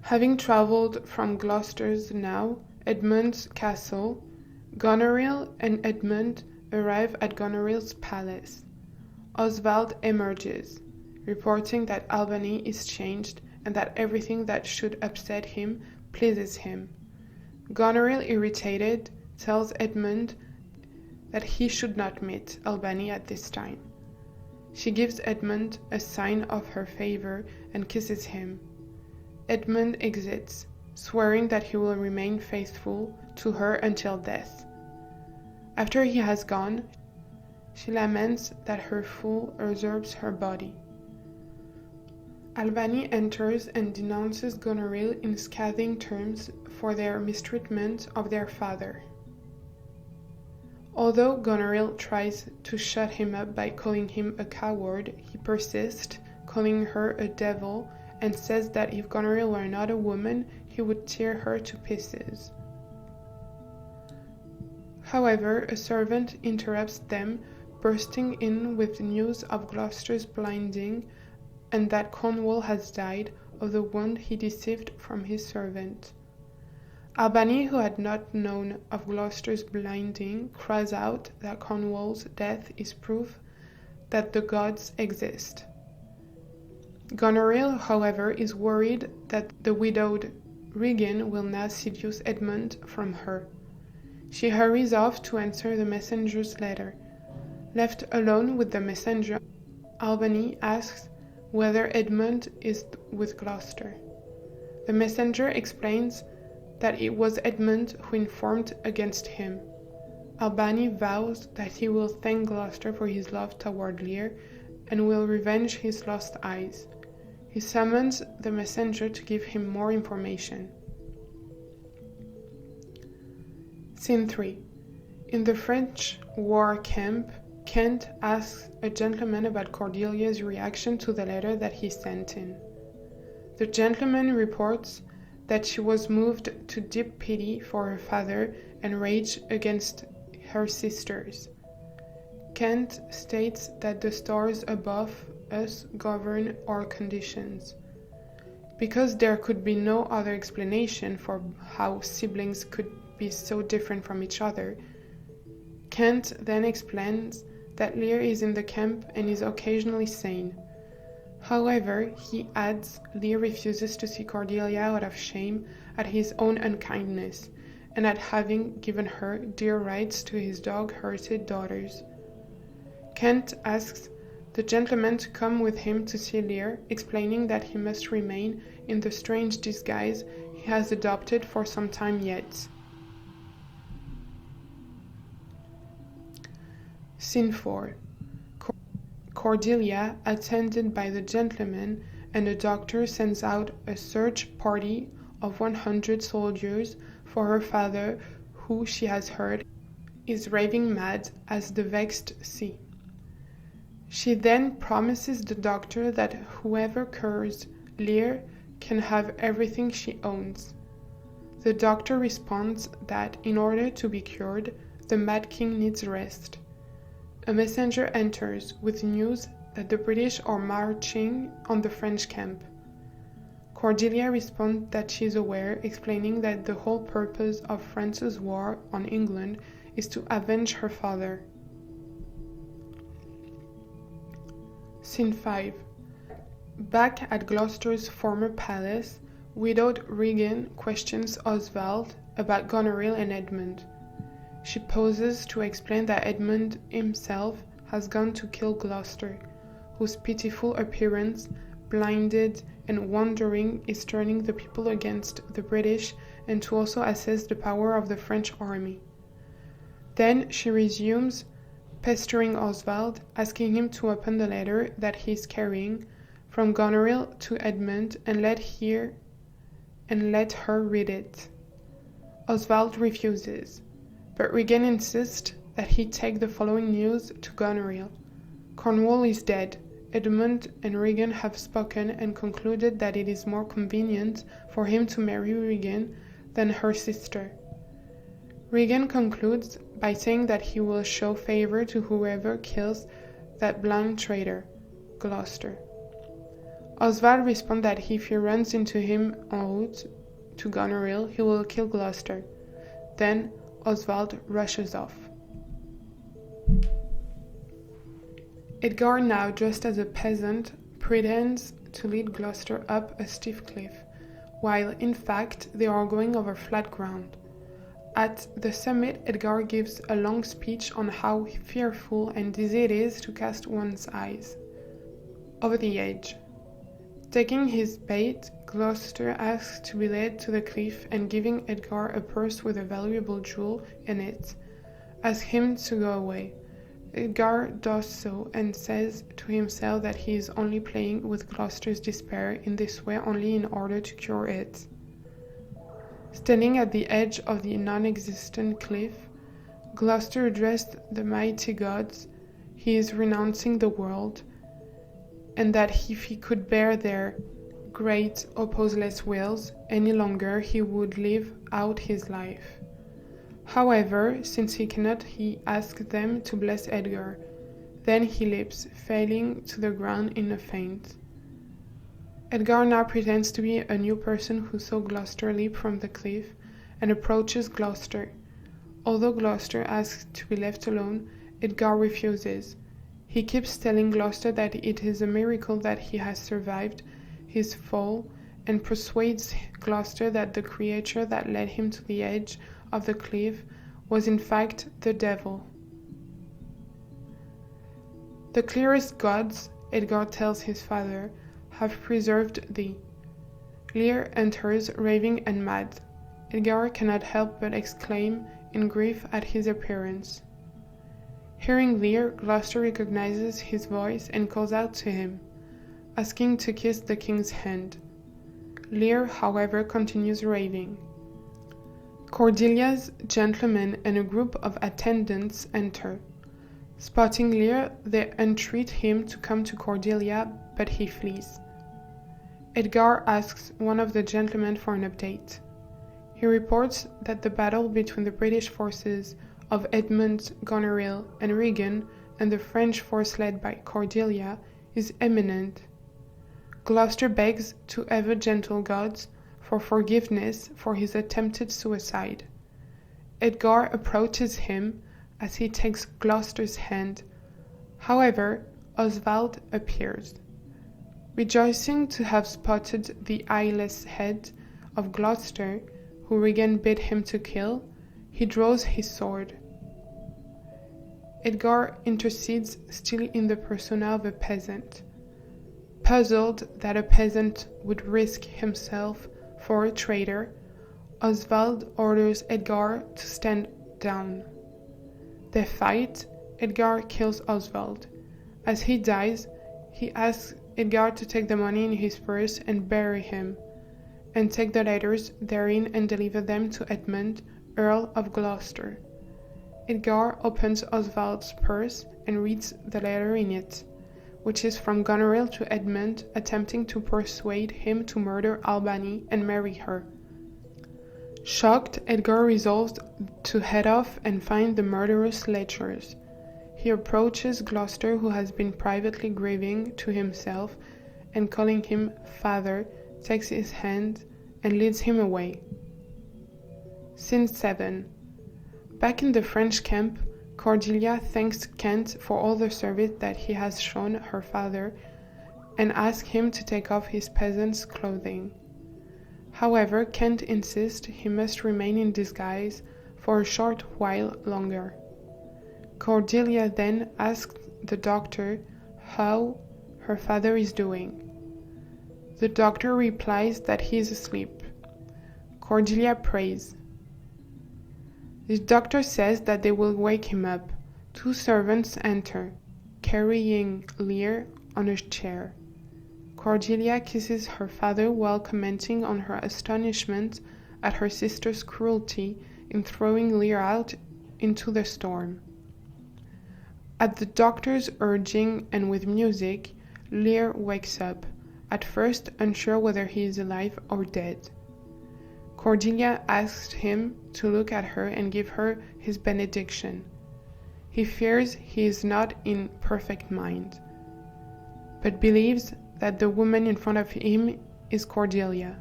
Having travelled from Gloucester's now Edmund's castle, Gonorrheal and Edmund arrive at Gonorrheal's palace. Oswald emerges, reporting that Albany is changed and that everything that should upset him pleases him. Gonorrheal, irritated, tells Edmund that he should not meet Albany at this time. She gives Edmund a sign of her favor and kisses him. Edmund exits, swearing that he will remain faithful to her until death. After he has gone, she laments that her fool usurps her body. Albany enters and denounces Gonorrheal in scathing terms for their mistreatment of their father. Although Gonorrheal tries to shut him up by calling him a coward, he persists, calling her a devil, and says that if Gonorrheal were not a woman, he would tear her to pieces. However, a servant interrupts them, bursting in with news of Gloucester's blinding and that Cornwall has died of the wound he received from his servant. Albany, who had not known of Gloucester's blinding, cries out that Cornwall's death is proof that the gods exist. Gonorrheal, however, is worried that the widowed Regan will now seduce Edmund from her. She hurries off to answer the messenger's letter. Left alone with the messenger, Albany asks whether Edmund is with Gloucester. The messenger explains that it was Edmund who informed against him. Albany vows that he will thank Gloucester for his love toward Lear and will revenge his lost eyes. He summons the messenger to give him more information. Scene 3. In the French war camp, Kent asks a gentleman about Cordelia's reaction to the letter that he sent in. The gentleman reports that she was moved to deep pity for her father and rage against her sisters. Kent states that the stars above us govern our conditions. Because there could be no other explanation for how siblings could be so different from each other, Kent then explains that Lear is in the camp and is occasionally sane. However, he adds Lear refuses to see Cordelia out of shame at his own unkindness and at having given her dear rights to his dog-hearted daughters. Kent asks the gentleman to come with him to see Lear, explaining that he must remain in the strange disguise he has adopted for some time yet. Scene 4. Cordelia, attended by the gentleman and the doctor, sends out a search party of 100 soldiers for her father, who, she has heard, is raving mad as the vexed sea. She then promises the doctor that whoever cures Lear can have everything she owns. The doctor responds that in order to be cured, the Mad King needs rest. A messenger enters with news that the British are marching on the French camp. Cordelia responds that she is aware, explaining that the whole purpose of France's war on England is to avenge her father. Scene 5. Back at Gloucester's former palace, widowed Regan questions Oswald about Gonorrheal and Edmund. She pauses to explain that Edmund himself has gone to kill Gloucester, whose pitiful appearance, blinded and wandering, is turning the people against the British, and to also assess the power of the French army. Then she resumes pestering Oswald, asking him to open the letter that he is carrying from Goneril to Edmund and let her read it. Oswald refuses, but Regan insists that he take the following news to Goneril. Cornwall is dead. Edmund and Regan have spoken and concluded that it is more convenient for him to marry Regan than her sister. Regan concludes by saying that he will show favor to whoever kills that blind traitor, Gloucester. Oswald responds that if he runs into him en route to Goneril, he will kill Gloucester. Then Oswald rushes off. Edgar, now dressed as a peasant, pretends to lead Gloucester up a steep cliff, while in fact they are going over flat ground. At the summit, Edgar gives a long speech on how fearful and dizzy it is to cast one's eyes over the edge. Taking his bait, Gloucester asks to be led to the cliff and, giving Edgar a purse with a valuable jewel in it, asks him to go away. Edgar does so and says to himself that he is only playing with Gloucester's despair in this way only in order to cure it. Standing at the edge of the non-existent cliff, Gloucester addressed the mighty gods. He is renouncing the world, and that if he could bear their great opposeless wills any longer, he would live out his life. However, since he cannot, he asks them to bless Edgar. Then he leaps, falling to the ground in a faint. Edgar now pretends to be a new person who saw Gloucester leap from the cliff and approaches Gloucester. Although Gloucester asks to be left alone, Edgar refuses. He keeps telling Gloucester that it is a miracle that he has survived his fall, and persuades Gloucester that the creature that led him to the edge of the cliff was in fact the devil. The clearest gods, Edgar tells his father, have preserved thee. Lear enters, raving and mad. Edgar cannot help but exclaim in grief at his appearance. Hearing Lear, Gloucester recognizes his voice and calls out to him, asking to kiss the king's hand. Lear, however, continues raving. Cordelia's gentlemen and a group of attendants enter. Spotting Lear, they entreat him to come to Cordelia, but he flees. Edgar asks one of the gentlemen for an update. He reports that the battle between the British forces of Edmund, Gonorrheal, and Regan and the French force led by Cordelia is imminent. Gloucester begs to ever gentle gods for forgiveness for his attempted suicide. Edgar approaches him as he takes Gloucester's hand. However, Oswald appears. Rejoicing to have spotted the eyeless head of Gloucester, who Regan bid him to kill, he draws his sword. Edgar intercedes still in the persona of a peasant. Puzzled that a peasant would risk himself for a traitor, Oswald orders Edgar to stand down. They fight. Edgar kills Oswald. As he dies, he asks Edgar to take the money in his purse and bury him, and take the letters therein and deliver them to Edmund, Earl of Gloucester. Edgar opens Oswald's purse and reads the letter in it, which is from Goneril to Edmund, attempting to persuade him to murder Albany and marry her. Shocked, Edgar resolves to head off and find the murderous letters. He approaches Gloucester, who has been privately grieving to himself, and calling him father, takes his hand and leads him away. Scene 7. Back in the French camp, Cordelia thanks Kent for all the service that he has shown her father and asks him to take off his peasant's clothing. However, Kent insists he must remain in disguise for a short while longer. Cordelia then asks the doctor how her father is doing. The doctor replies that he is asleep. Cordelia prays. The doctor says that they will wake him up. Two servants enter, carrying Lear on a chair. Cordelia kisses her father while commenting on her astonishment at her sister's cruelty in throwing Lear out into the storm. At the doctor's urging and with music, Lear wakes up, at first unsure whether he is alive or dead. Cordelia asks him to look at her and give her his benediction. He fears he is not in perfect mind, but believes that the woman in front of him is Cordelia.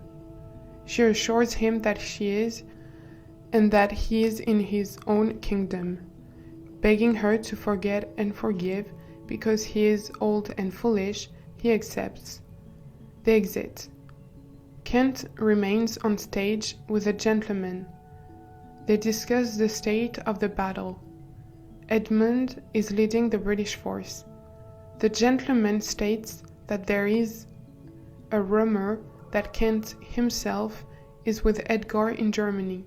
She assures him that she is, and that he is in his own kingdom, begging her to forget and forgive. Because he is old and foolish, he accepts. They exit. Kent remains on stage with a gentleman. They discuss the state of the battle. Edmund is leading the British force. The gentleman states that there is a rumor that Kent himself is with Edgar in Germany.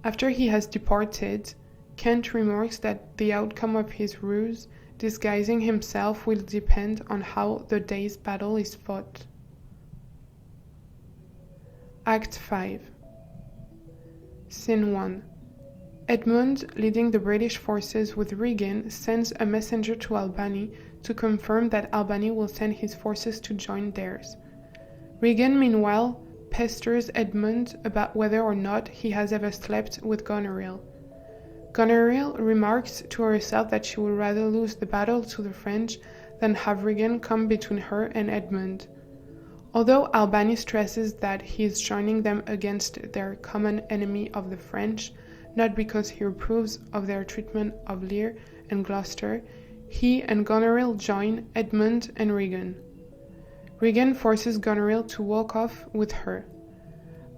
After he has departed, Kent remarks that the outcome of his ruse, disguising himself, will depend on how the day's battle is fought. Act 5. Scene 1. Edmund, leading the British forces with Regan, sends a messenger to Albany to confirm that Albany will send his forces to join theirs. Regan, meanwhile, pesters Edmund about whether or not he has ever slept with Gonerrheal. Gonerrheal remarks to herself that she would rather lose the battle to the French than have Regan come between her and Edmund. Although Albany stresses that he is joining them against their common enemy of the French, not because he approves of their treatment of Lear and Gloucester, he and Gonerrheal join Edmund and Regan. Regan forces Gonerrheal to walk off with her.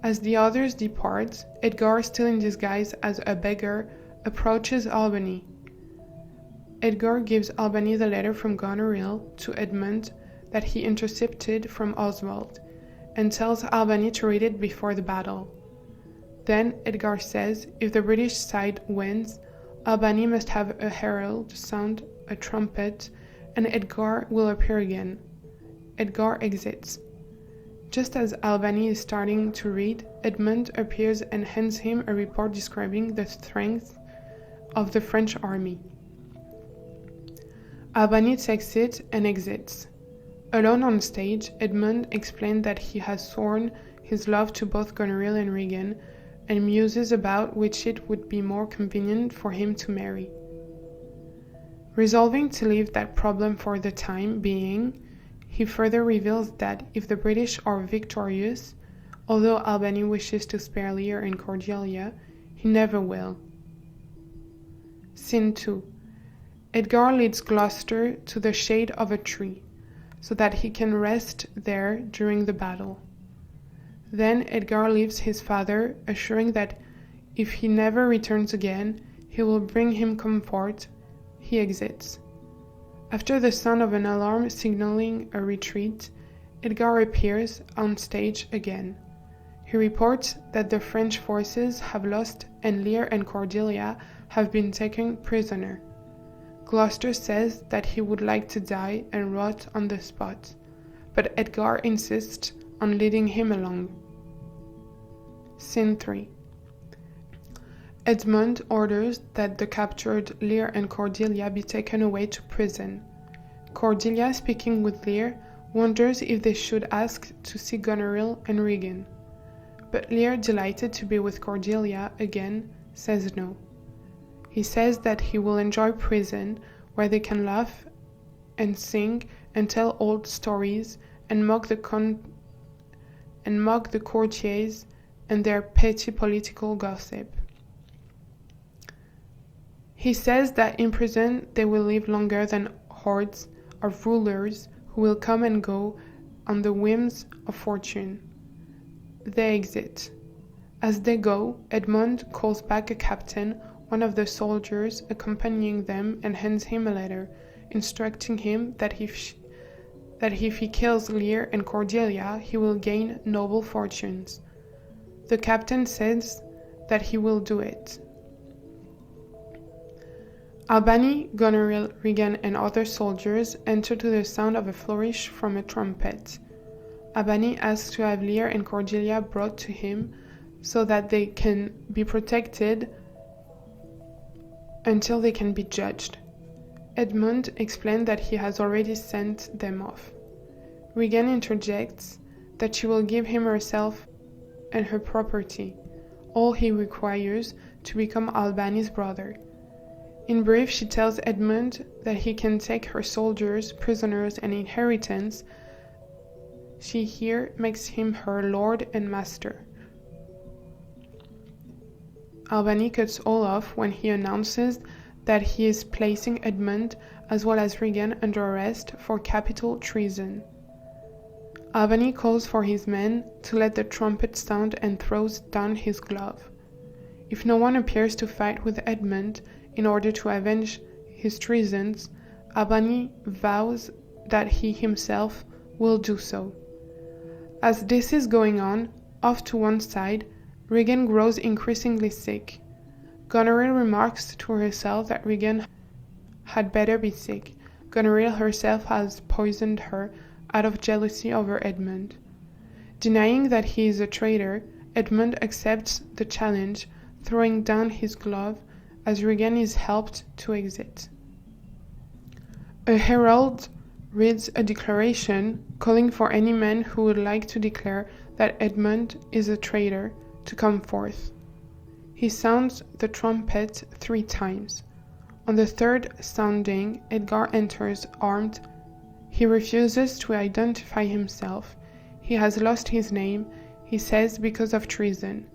As the others depart, Edgar, still in disguise as a beggar, approaches Albany. Edgar gives Albany the letter from Gonerrheal to Edmund that he intercepted from Oswald, and tells Albany to read it before the battle. Then Edgar says if the British side wins, Albany must have a herald sound a trumpet, and Edgar will appear again. Edgar exits. Just as Albany is starting to read, Edmund appears and hands him a report describing the strength of the French army. Albany takes it and exits. Alone on stage, Edmund explained that he has sworn his love to both Gonorrheal and Regan, and muses about which it would be more convenient for him to marry. Resolving to leave that problem for the time being, he further reveals that if the British are victorious, although Albany wishes to spare Lear and Cordelia, he never will. Scene 2. Edgar leads Gloucester to the shade of a tree, so that he can rest there during the battle. Then Edgar leaves his father, assuring that if he never returns again, he will bring him comfort. He exits. After the sound of an alarm signaling a retreat, Edgar appears on stage again. He reports that the French forces have lost and Lear and Cordelia have been taken prisoner. Gloucester says that he would like to die and rot on the spot, but Edgar insists on leading him along. Scene 3. Edmund orders that the captured Lear and Cordelia be taken away to prison. Cordelia, speaking with Lear, wonders if they should ask to see Gonorrheal and Regan. But Lear, delighted to be with Cordelia again, says no. He says that he will enjoy prison, where they can laugh and sing and tell old stories and mock the courtiers and their petty political gossip. He says that in prison they will live longer than hordes of rulers who will come and go on the whims of fortune. They exit. As they go, Edmund calls back a captain, one of the soldiers accompanying them, and hands him a letter, instructing him that if he kills Lear and Cordelia, he will gain noble fortunes. The captain says that he will do it. Albany, Gonorrheal, Regan, and other soldiers enter to the sound of a flourish from a trumpet. Albany asks to have Lear and Cordelia brought to him so that they can be protected until they can be judged. Edmund explained that he has already sent them off. Regan interjects that she will give him herself and her property, all he requires to become Albany's brother. In brief, she tells Edmund that he can take her soldiers, prisoners, and inheritance. She here makes him her lord and master. Albany cuts all off when he announces that he is placing Edmund as well as Regan under arrest for capital treason. Albany calls for his men to let the trumpet sound and throws down his glove. If no one appears to fight with Edmund in order to avenge his treasons, Albany vows that he himself will do so. As this is going on, off to one side, Regan grows increasingly sick. Gonorrheal remarks to herself that Regan had better be sick. Gonorrheal herself has poisoned her out of jealousy over Edmund. Denying that he is a traitor, Edmund accepts the challenge, throwing down his glove as Regan is helped to exit. A herald reads a declaration calling for any man who would like to declare that Edmund is a traitor to come forth. He sounds the trumpet 3 times. On the third sounding, Edgar enters armed. He refuses to identify himself. He has lost his name, he says, because of treason.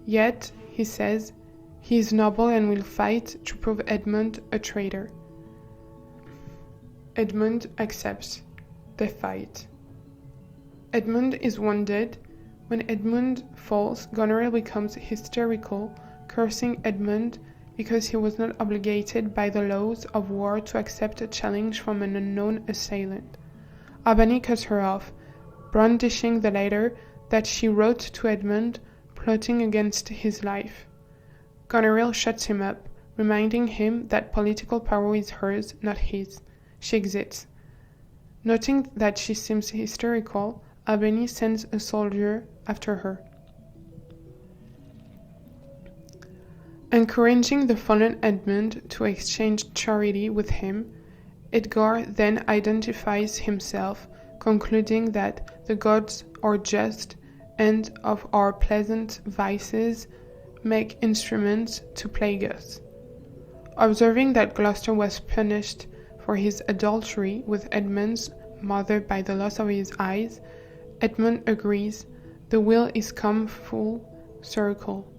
Yet, he says, he is noble and will fight to prove Edmund a traitor. Edmund accepts. They fight. Edmund is wounded. When Edmund falls, Gonorrheal becomes hysterical, cursing Edmund because he was not obligated by the laws of war to accept a challenge from an unknown assailant. Albany cuts her off, brandishing the letter that she wrote to Edmund, plotting against his life. Gonorrheal shuts him up, reminding him that political power is hers, not his. She exits. Noting that she seems hysterical, Albany sends a soldier after her. Encouraging the fallen Edmund to exchange charity with him, Edgar then identifies himself, concluding that the gods are just and of our pleasant vices make instruments to plague us. Observing that Gloucester was punished for his adultery with Edmund's mother by the loss of his eyes, Edmund agrees the wheel is come full circle.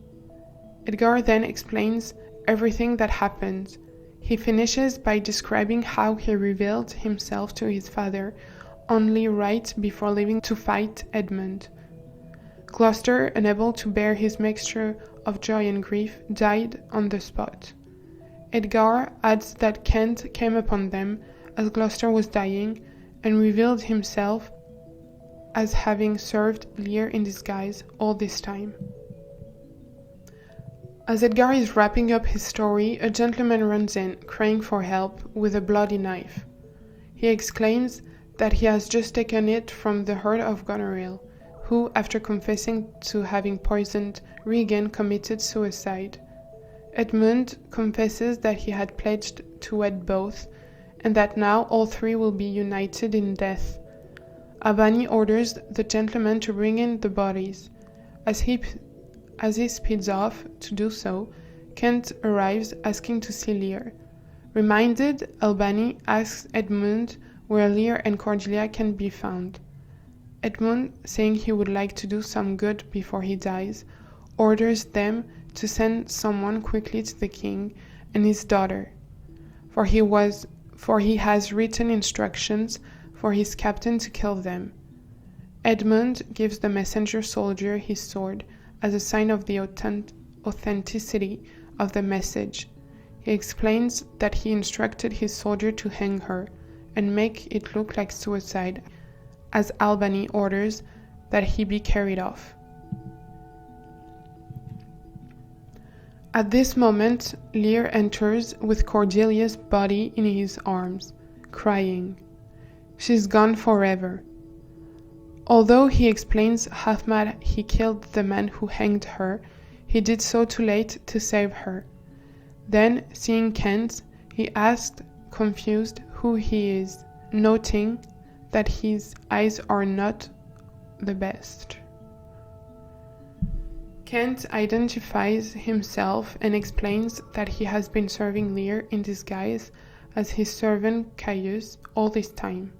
Edgar then explains everything that happened. He finishes by describing how he revealed himself to his father only right before leaving to fight Edmund. Gloucester, unable to bear his mixture of joy and grief, died on the spot. Edgar adds that Kent came upon them as Gloucester was dying and revealed himself as having served Lear in disguise all this time. As Edgar is wrapping up his story, a gentleman runs in, crying for help, with a bloody knife. He exclaims that he has just taken it from the Earl of Gonorrheal, who, after confessing to having poisoned Regan, committed suicide. Edmund confesses that he had pledged to wed both, and that now all three will be united in death. Albany orders the gentleman to bring in the bodies. As he speeds off to do so, Kent arrives asking to see Lear. Reminded, Albany asks Edmund where Lear and Cordelia can be found. Edmund, saying he would like to do some good before he dies, orders them to send someone quickly to the king and his daughter, for he has written instructions for his captain to kill them. Edmund gives the messenger soldier his sword as a sign of the authenticity of the message. He explains that he instructed his soldier to hang her and make it look like suicide, as Albany orders that he be carried off. At this moment, Lear enters with Cordelia's body in his arms, crying, "She's gone forever." Although he explains how mad he killed the man who hanged her, he did so too late to save her. Then, seeing Kent, he asked, confused, who he is, noting that his eyes are not the best. Kent identifies himself and explains that he has been serving Lear in disguise as his servant Caius all this time.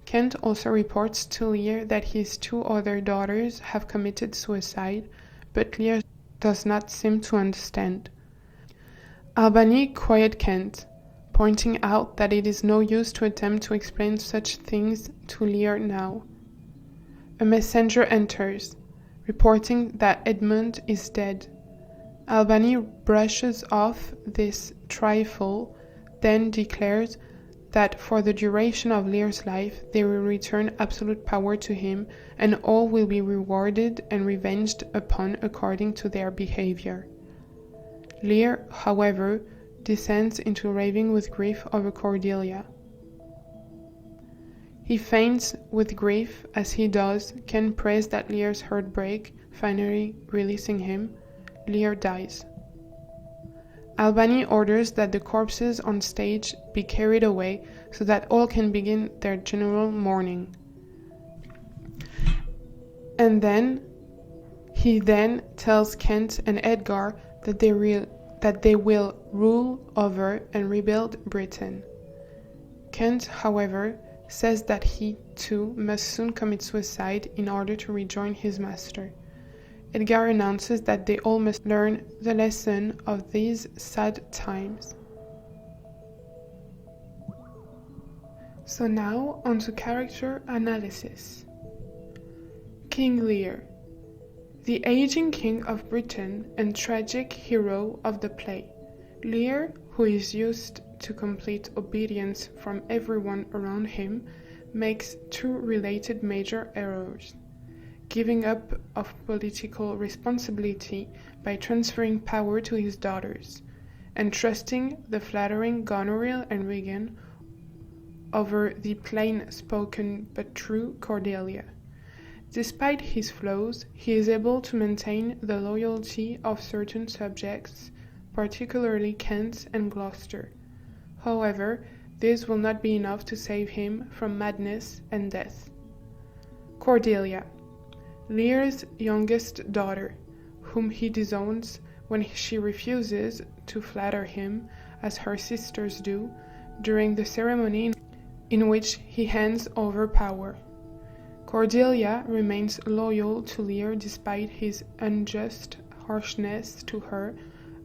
Kent also reports to Lear that his two other daughters have committed suicide, but Lear does not seem to understand. Albany quiets Kent, pointing out that it is no use to attempt to explain such things to Lear now. A messenger enters, reporting that Edmund is dead. Albany brushes off this trifle, then declares that for the duration of Lear's life they will return absolute power to him, and all will be rewarded and revenged upon according to their behavior. Lear, however, descends into raving with grief over Cordelia. He faints with grief. As he does, Ken prays that Lear's heart break, finally releasing him. Lear dies. Albany orders that the corpses on stage be carried away so that all can begin their general mourning. And he then tells Kent and Edgar that they will rule over and rebuild Britain. Kent, however, says that he too must soon commit suicide in order to rejoin his master. Edgar announces that they all must learn the lesson of these sad times. So now on to character analysis. King Lear, the aging king of Britain and tragic hero of the play. Lear, who is used to complete obedience from everyone around him, makes two related major errors: giving up of political responsibility by transferring power to his daughters, and trusting the flattering Gonorrheal and Regan over the plain-spoken but true Cordelia. Despite his flaws, he is able to maintain the loyalty of certain subjects, particularly Kent and Gloucester. However, this will not be enough to save him from madness and death. Cordelia, Lear's youngest daughter, whom he disowns when she refuses to flatter him, as her sisters do, during the ceremony in which he hands over power. Cordelia remains loyal to Lear despite his unjust harshness to her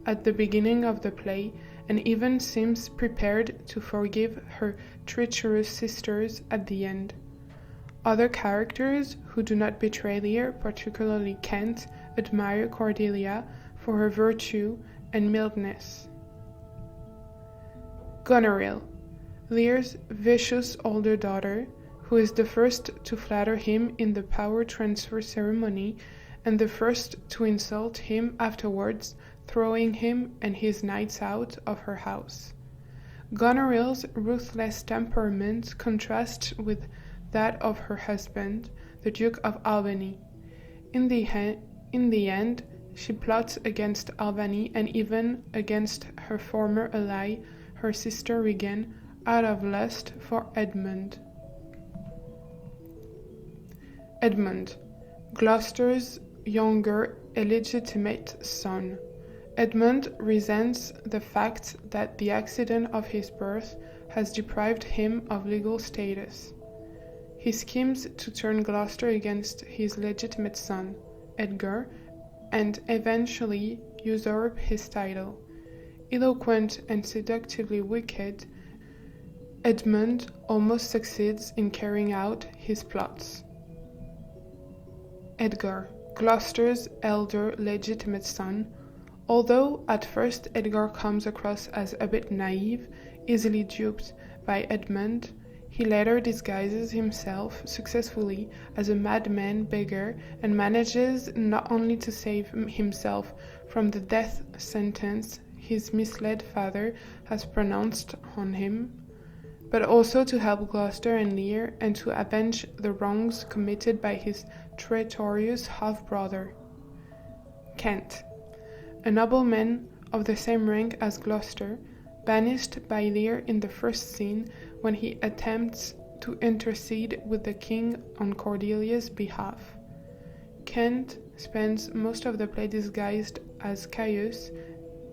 at the beginning of the play, and even seems prepared to forgive her treacherous sisters at the end. Other characters who do not betray Lear, particularly Kent, admire Cordelia for her virtue and mildness. Gonorrheal, Lear's vicious older daughter, who is the first to flatter him in the power transfer ceremony and the first to insult him afterwards, throwing him and his knights out of her house. Gonerille's ruthless temperament contrasts with that of her husband, the Duke of Albany. In the end, she plots against Albany and even against her former ally, her sister Regan, out of lust for Edmund. Edmund, Gloucester's younger illegitimate son. Edmund resents the fact that the accident of his birth has deprived him of legal status. He schemes to turn Gloucester against his legitimate son, Edgar, and eventually usurp his title. Eloquent and seductively wicked, Edmund almost succeeds in carrying out his plots. Edgar, Gloucester's elder legitimate son. Although at first Edgar comes across as a bit naive, easily duped by Edmund, he later disguises himself successfully as a madman beggar and manages not only to save himself from the death sentence his misled father has pronounced on him, but also to help Gloucester and Lear and to avenge the wrongs committed by his traitorous half-brother. Kent, a nobleman of the same rank as Gloucester, banished by Lear in the first scene when he attempts to intercede with the king on Cordelia's behalf. Kent spends most of the play disguised as Caius,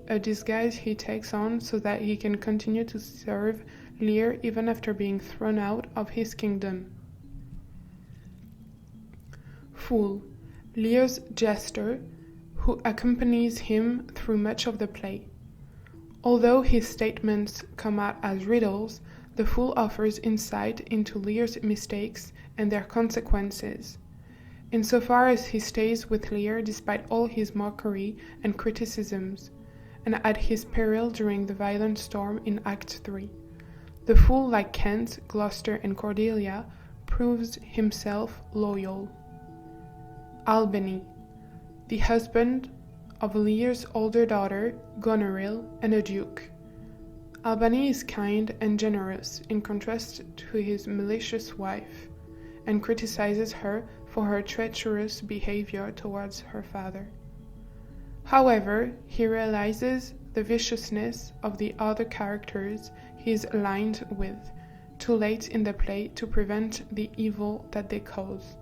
a disguise he takes on so that he can continue to serve Lear even after being thrown out of his kingdom. Fool, Lear's jester, who accompanies him through much of the play. Although his statements come out as riddles, the fool offers insight into Lear's mistakes and their consequences. Insofar as he stays with Lear despite all his mockery and criticisms, and at his peril during the violent storm in Act 3. The fool, like Kent, Gloucester, and Cordelia, proves himself loyal. Albany, the husband of Lear's older daughter, Gonerrheal, and a duke. Albany is kind and generous in contrast to his malicious wife, and criticizes her for her treacherous behavior towards her father. However, he realizes the viciousness of the other characters he is aligned with, too late in the play to prevent the evil that they cause.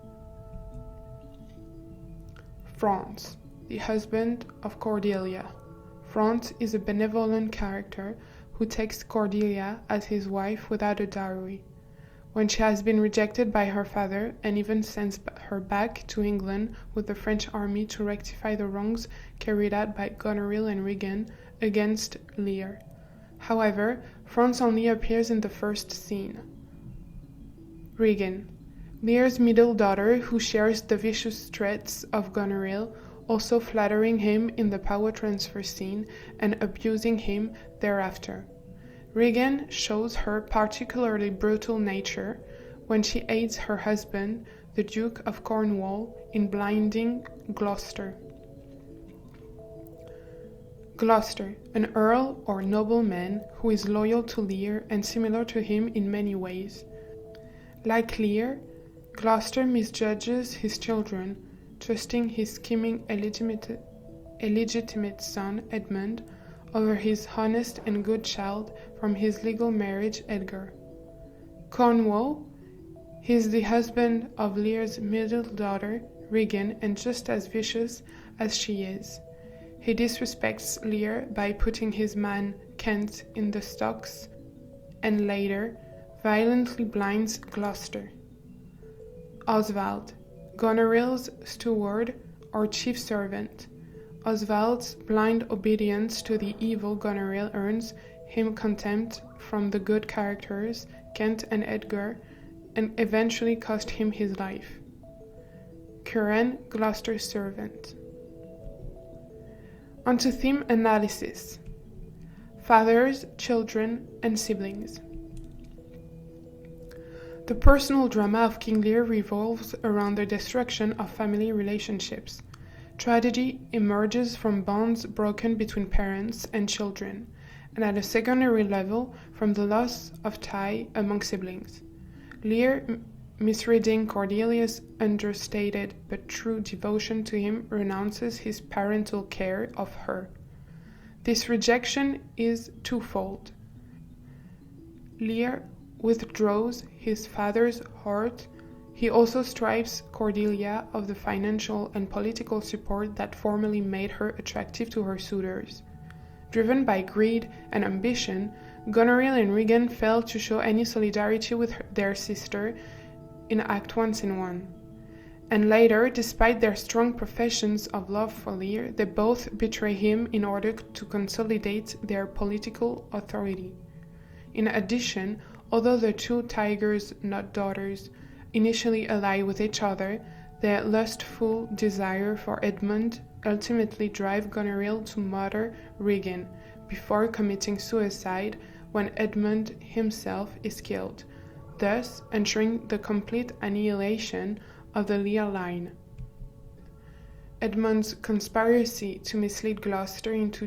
Franz, the husband of Cordelia. Franz is a benevolent character who takes Cordelia as his wife without a dowry. When she has been rejected by her father and even sends her back to England with the French army to rectify the wrongs carried out by Gonerrheal and Regan against Lear. However, Franz only appears in the first scene. Regan, Lear's middle daughter who shares the vicious threats of Gonerrheal, also flattering him in the power transfer scene and abusing him thereafter. Regan shows her particularly brutal nature when she aids her husband, the Duke of Cornwall, in blinding Gloucester. Gloucester, an earl or nobleman who is loyal to Lear and similar to him in many ways. Like Lear, Gloucester misjudges his children, trusting his scheming illegitimate son, Edmund, over his honest and good child from his legal marriage, Edgar. Cornwall, he is the husband of Lear's middle daughter, Regan, and just as vicious as she is. He disrespects Lear by putting his man, Kent, in the stocks, and later violently blinds Gloucester. Oswald, Gonorrheal's steward or chief servant. Oswald's blind obedience to the evil Gonorrheal earns him contempt from the good characters, Kent and Edgar, and eventually cost him his life. Curran, Gloucester's servant. On to theme analysis. Fathers, children, and siblings. The personal drama of King Lear revolves around the destruction of family relationships. Tragedy emerges from bonds broken between parents and children, and at a secondary level from the loss of tie among siblings. Lear, misreading Cordelia's understated but true devotion to him, renounces his parental care of her. This rejection is twofold. Lear withdraws his father's heart. He also strips Cordelia of the financial and political support that formerly made her attractive to her suitors. Driven by greed and ambition, Goneril and Regan fail to show any solidarity with their sister in Act 1, Scene 1. And later, despite their strong professions of love for Lear, they both betray him in order to consolidate their political authority. In addition, although the two tigers, not daughters, initially ally with each other, their lustful desire for Edmund ultimately drive Goneril to murder Regan before committing suicide when Edmund himself is killed, thus ensuring the complete annihilation of the Lear line. Edmund's conspiracy to mislead Gloucester into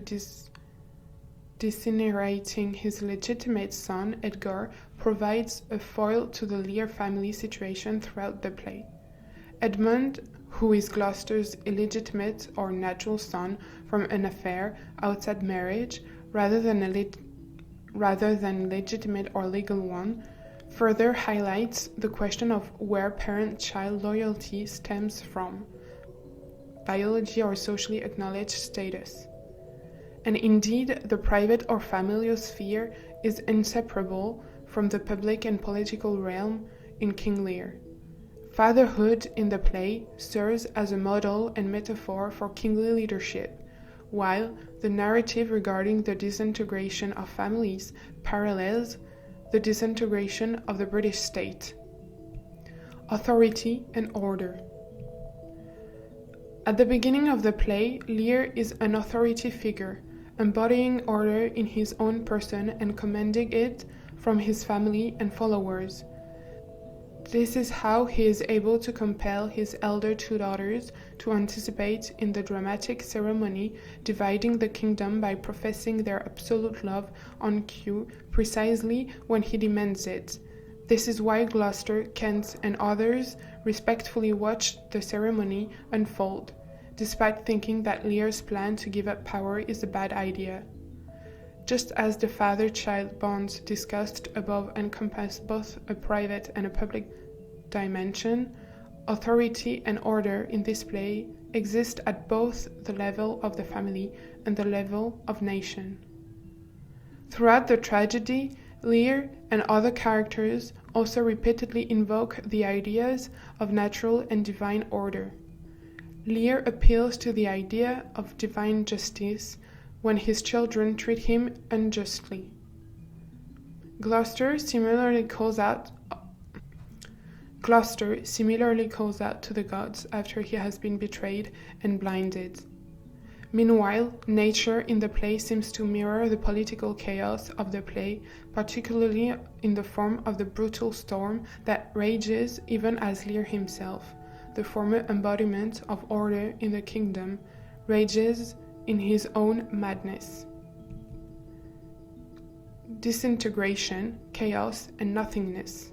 disinheriting his legitimate son, Edgar, provides a foil to the Lear family situation throughout the play. Edmund, who is Gloucester's illegitimate or natural son from an affair outside marriage rather than legitimate or legal one, further highlights the question of where parent-child loyalty stems from, biology or socially acknowledged status. And indeed, the private or familial sphere is inseparable from the public and political realm in King Lear. Fatherhood in the play serves as a model and metaphor for kingly leadership, while the narrative regarding the disintegration of families parallels the disintegration of the British state. Authority and order. At the beginning of the play, Lear is an authority figure, embodying order in his own person and commanding it from his family and followers. This is how he is able to compel his elder two daughters to participate in the dramatic ceremony dividing the kingdom by professing their absolute love on cue precisely when he demands it. This is why Gloucester, Kent, and others respectfully watched the ceremony unfold, despite thinking that Lear's plan to give up power is a bad idea. Just as the father-child bonds discussed above encompass both a private and a public dimension, authority and order in this play exist at both the level of the family and the level of nation. Throughout the tragedy, Lear and other characters also repeatedly invoke the ideas of natural and divine order. Lear appeals to the idea of divine justice when his children treat him unjustly. Gloucester similarly calls out to the gods after he has been betrayed and blinded. Meanwhile, nature in the play seems to mirror the political chaos of the play, particularly in the form of the brutal storm that rages even as Lear himself, the former embodiment of order in the kingdom, rages in his own madness. Disintegration, chaos, and nothingness.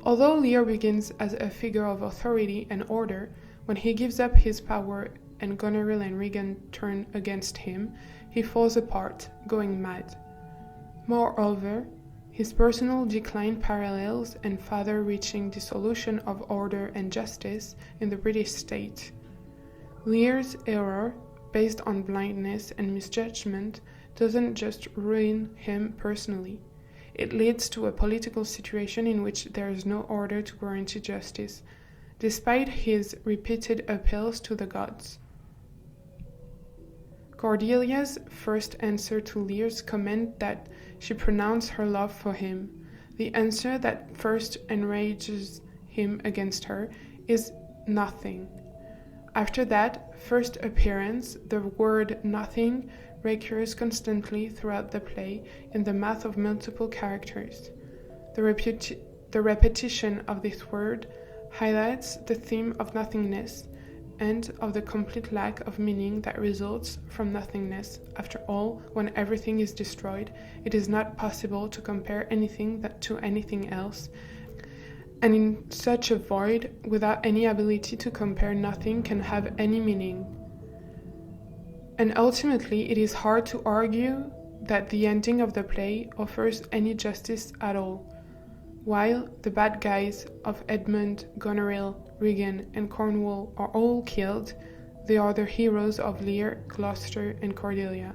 Although Lear begins as a figure of authority and order, when he gives up his power and Gonorrheal and Regan turn against him, he falls apart, going mad. Moreover, his personal decline parallels and far-reaching dissolution of order and justice in the British state. Lear's error, based on blindness and misjudgment, doesn't just ruin him personally. It leads to a political situation in which there is no order to guarantee justice, despite his repeated appeals to the gods. Cordelia's first answer to Lear's comment that she pronounced her love for him, the answer that first enrages him against her, is nothing. After that first appearance, the word nothing recurs constantly throughout the play in the mouth of multiple characters. The repetition of this word highlights the theme of nothingness and of the complete lack of meaning that results from nothingness. After all, when everything is destroyed, it is not possible to compare anything to anything else, and in such a void, without any ability to compare, nothing can have any meaning. And ultimately, it is hard to argue that the ending of the play offers any justice at all. While the bad guys of Edmund, Gonorrheal, Regan, and Cornwall are all killed, they are the heroes of Lear, Gloucester, and Cordelia.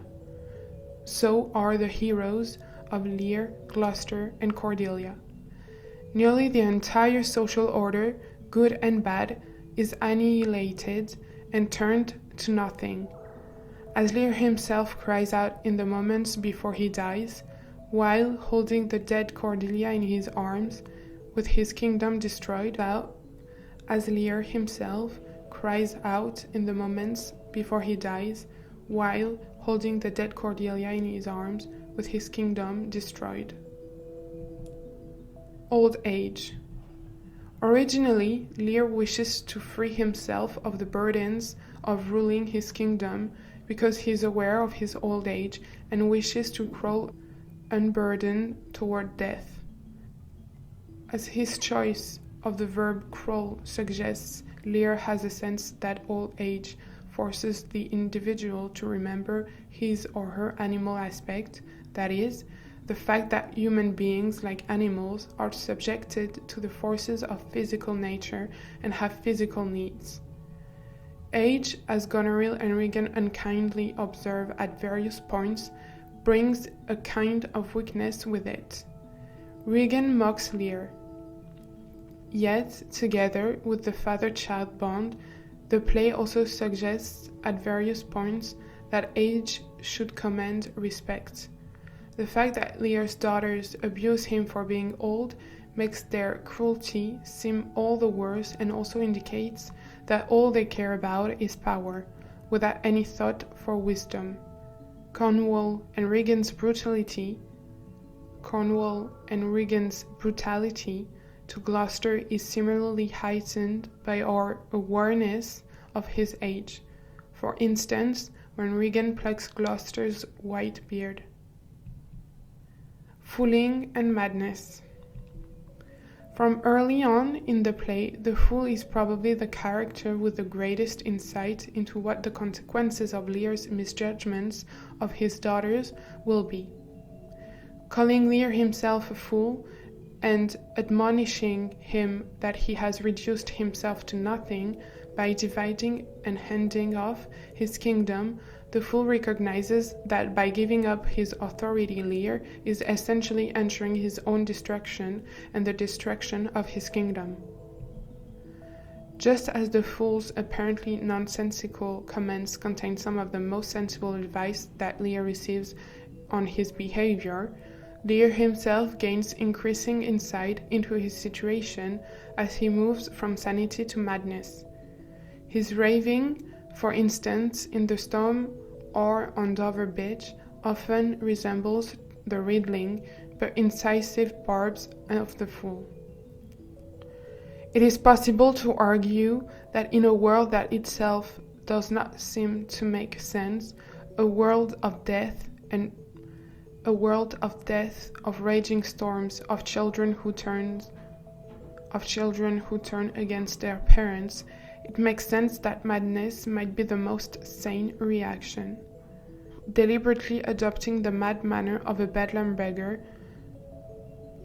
So are the heroes of Lear, Gloucester, and Cordelia. Nearly the entire social order, good and bad, is annihilated and turned to nothing. As Lear himself cries out in the moments before he dies, while holding the dead Cordelia in his arms, with his kingdom destroyed out, as Lear himself cries out in the moments before he dies, while holding the dead Cordelia in his arms, with his kingdom destroyed. Old age. Originally, Lear wishes to free himself of the burdens of ruling his kingdom because he is aware of his old age and wishes to crawl unburdened toward death. As his choice of the verb crawl suggests, Lear has a sense that old age forces the individual to remember his or her animal aspect, that is, the fact that human beings, like animals, are subjected to the forces of physical nature and have physical needs. Age, as Gonorrheal and Regan unkindly observe at various points, brings a kind of weakness with it. Regan mocks Lear. Yet, together with the father-child bond, the play also suggests at various points that age should command respect. The fact that Lear's daughters abuse him for being old makes their cruelty seem all the worse and also indicates that all they care about is power, without any thought for wisdom. Cornwall and Regan's brutality to Gloucester is similarly heightened by our awareness of his age. For instance, when Regan plucks Gloucester's white beard. Fooling and madness. From early on in the play, the fool is probably the character with the greatest insight into what the consequences of Lear's misjudgments of his daughters will be. Calling Lear himself a fool and admonishing him that he has reduced himself to nothing by dividing and handing off his kingdom, the fool recognizes that by giving up his authority, Lear is essentially ensuring his own destruction and the destruction of his kingdom. Just as the fool's apparently nonsensical comments contain some of the most sensible advice that Lear receives on his behavior, Lear himself gains increasing insight into his situation as he moves from sanity to madness. His raving, for instance, in the storm or on Dover Beach, often resembles the riddling but incisive barbs of the fool. It is possible to argue that in a world that itself does not seem to make sense, a world of death, of raging storms, of children who turn of children who turn against their parents, it makes sense that madness might be the most sane reaction. Deliberately adopting the mad manner of a bedlam beggar,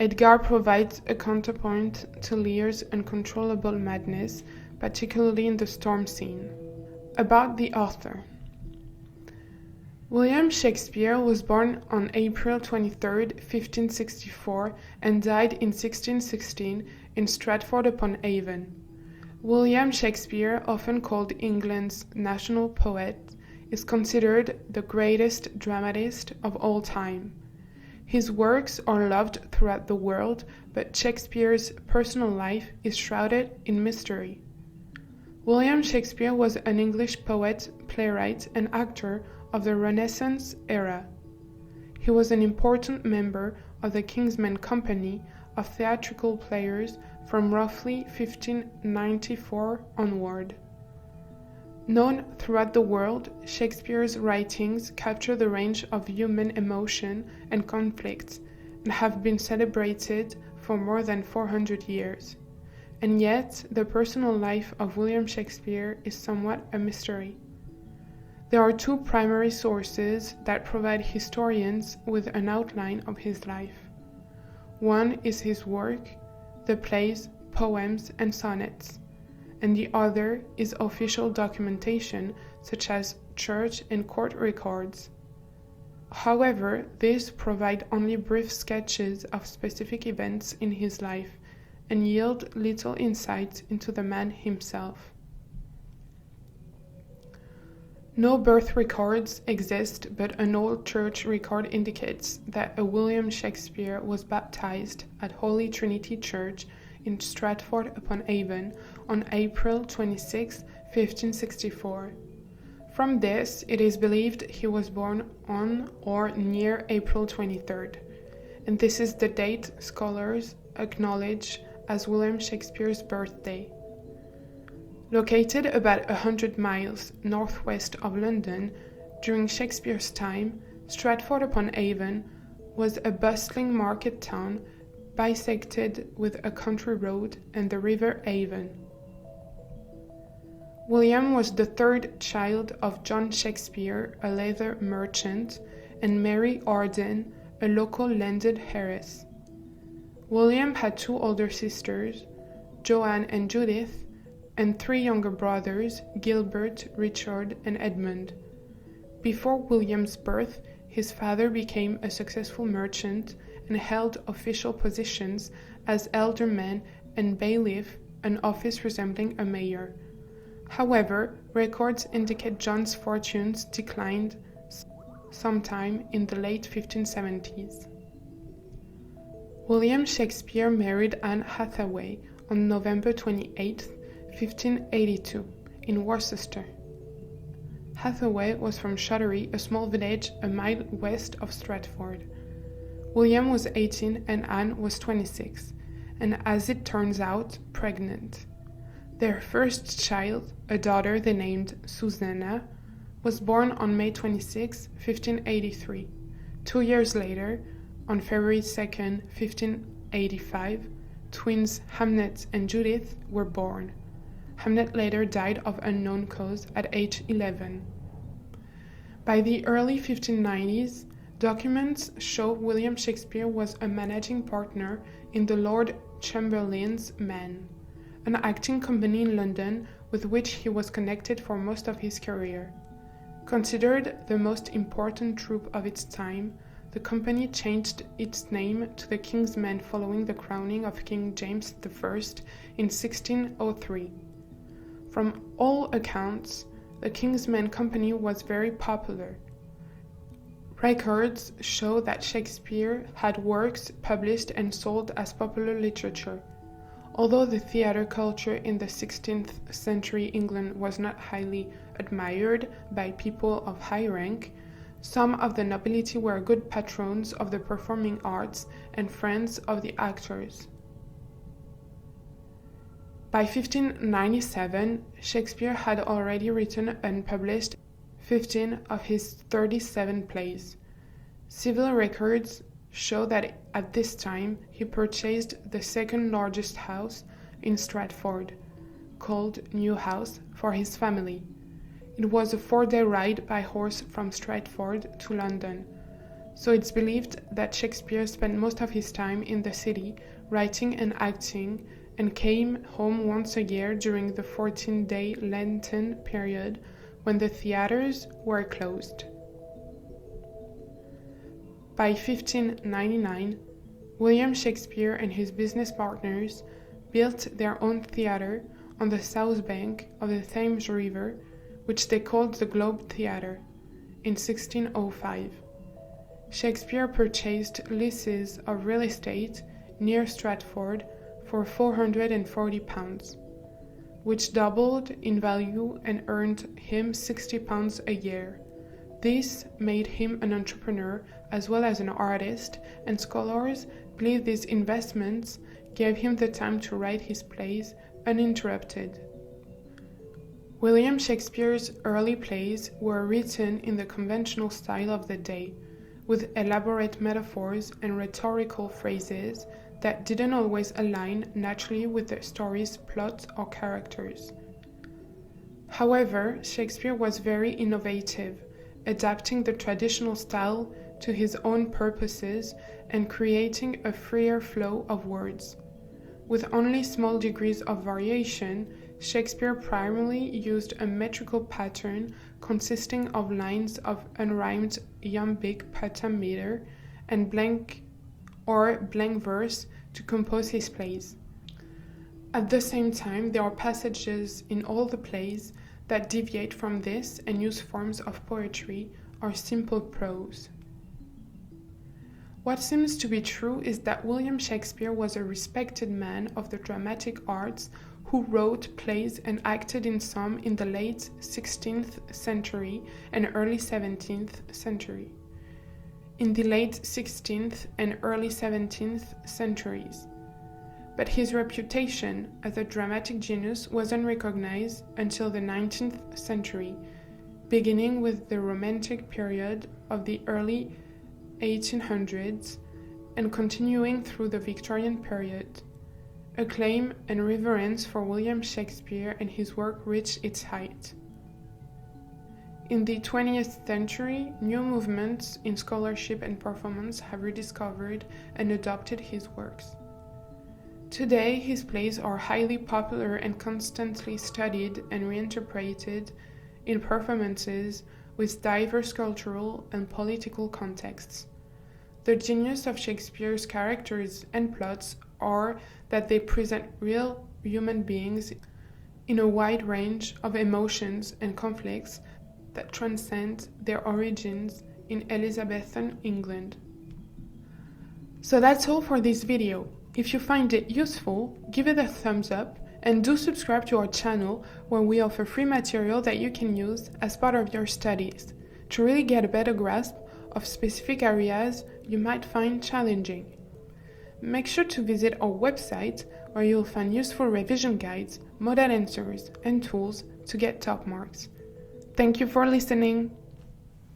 Edgar provides a counterpoint to Lear's uncontrollable madness, particularly in the storm scene. About the author. William Shakespeare was born on April 23, 1564, and died in 1616 in Stratford-upon-Avon. William Shakespeare, often called England's national poet, is considered the greatest dramatist of all time. His works are loved throughout the world, but Shakespeare's personal life is shrouded in mystery. William Shakespeare was an English poet, playwright, and actor of the Renaissance era. He was an important member of the Kingsman Company of theatrical players from roughly 1594 onward. Known throughout the world, Shakespeare's writings capture the range of human emotion and conflict and have been celebrated for more than 400 years. And yet, the personal life of William Shakespeare is somewhat a mystery. There are two primary sources that provide historians with an outline of his life. One is his work, the plays, poems, and sonnets, and the other is official documentation such as church and court records. However, these provide only brief sketches of specific events in his life and yield little insight into the man himself. No birth records exist, but an old church record indicates that a William Shakespeare was baptized at Holy Trinity Church in Stratford-upon-Avon on April 26, 1564. From this, it is believed he was born on or near April 23rd, and this is the date scholars acknowledge as William Shakespeare's birthday. Located about 100 miles northwest of London, during Shakespeare's time, Stratford-upon-Avon was a bustling market town bisected with a country road and the River Avon. William was the third child of John Shakespeare, a leather merchant, and Mary Arden, a local landed heiress. William had two older sisters, Joanne and Judith, and three younger brothers, Gilbert, Richard, and Edmund. Before William's birth, his father became a successful merchant and held official positions as alderman and bailiff, an office resembling a mayor. However, records indicate John's fortunes declined sometime in the late 1570s. William Shakespeare married Anne Hathaway on November 28, 1582, in Worcester. Hathaway was from Shottery, a small village a mile west of Stratford. William was 18 and Anne was 26, and as it turns out, pregnant. Their first child, a daughter they named Susanna, was born on May 26, 1583. 2 years later, on February 2, 1585, twins Hamnet and Judith were born. Hamnet later died of unknown cause at age 11. By the early 1590s, documents show William Shakespeare was a managing partner in the Lord Chamberlain's Men, an acting company in London with which he was connected for most of his career. Considered the most important troupe of its time, the company changed its name to the King's Men following the crowning of King James I in 1603. From all accounts, the King's Men Company was very popular. Records show that Shakespeare had works published and sold as popular literature. Although the theatre culture in the 16th century England was not highly admired by people of high rank, some of the nobility were good patrons of the performing arts and friends of the actors. By 1597, Shakespeare had already written and published 15 of his 37 plays. Civil records show that at this time he purchased the second largest house in Stratford, called New House, for his family. It was a 4-day ride by horse from Stratford to London, so it's believed that Shakespeare spent most of his time in the city writing and acting, and came home once a year during the 14-day Lenten period when the theatres were closed. By 1599, William Shakespeare and his business partners built their own theatre on the south bank of the Thames River, which they called the Globe Theatre, in 1605. Shakespeare purchased leases of real estate near Stratford for £440, which doubled in value and earned him £60 a year. This made him an entrepreneur as well as an artist, and scholars believe these investments gave him the time to write his plays uninterrupted. William Shakespeare's early plays were written in the conventional style of the day, with elaborate metaphors and rhetorical phrases that didn't always align naturally with the story's plot or characters. However, Shakespeare was very innovative, adapting the traditional style to his own purposes and creating a freer flow of words. With only small degrees of variation, Shakespeare primarily used a metrical pattern consisting of lines of unrhymed iambic pentameter and blank verse to compose his plays. At the same time, there are passages in all the plays that deviate from this and use forms of poetry or simple prose. What seems to be true is that William Shakespeare was a respected man of the dramatic arts who wrote plays and acted in some in the late 16th century and early 17th century. In the late 16th and early 17th centuries. But his reputation as a dramatic genius wasn't recognized until the 19th century, beginning with the Romantic period of the early 1800s and continuing through the Victorian period. Acclaim and reverence for William Shakespeare and his work reached its height. In the 20th century, new movements in scholarship and performance have rediscovered and adopted his works. Today, his plays are highly popular and constantly studied and reinterpreted in performances with diverse cultural and political contexts. The genius of Shakespeare's characters and plots are that they present real human beings in a wide range of emotions and conflicts that transcend their origins in Elizabethan England. So that's all for this video. If you find it useful, give it a thumbs up and do subscribe to our channel where we offer free material that you can use as part of your studies to really get a better grasp of specific areas you might find challenging. Make sure to visit our website where you'll find useful revision guides, model answers, and tools to get top marks. Thank you for listening.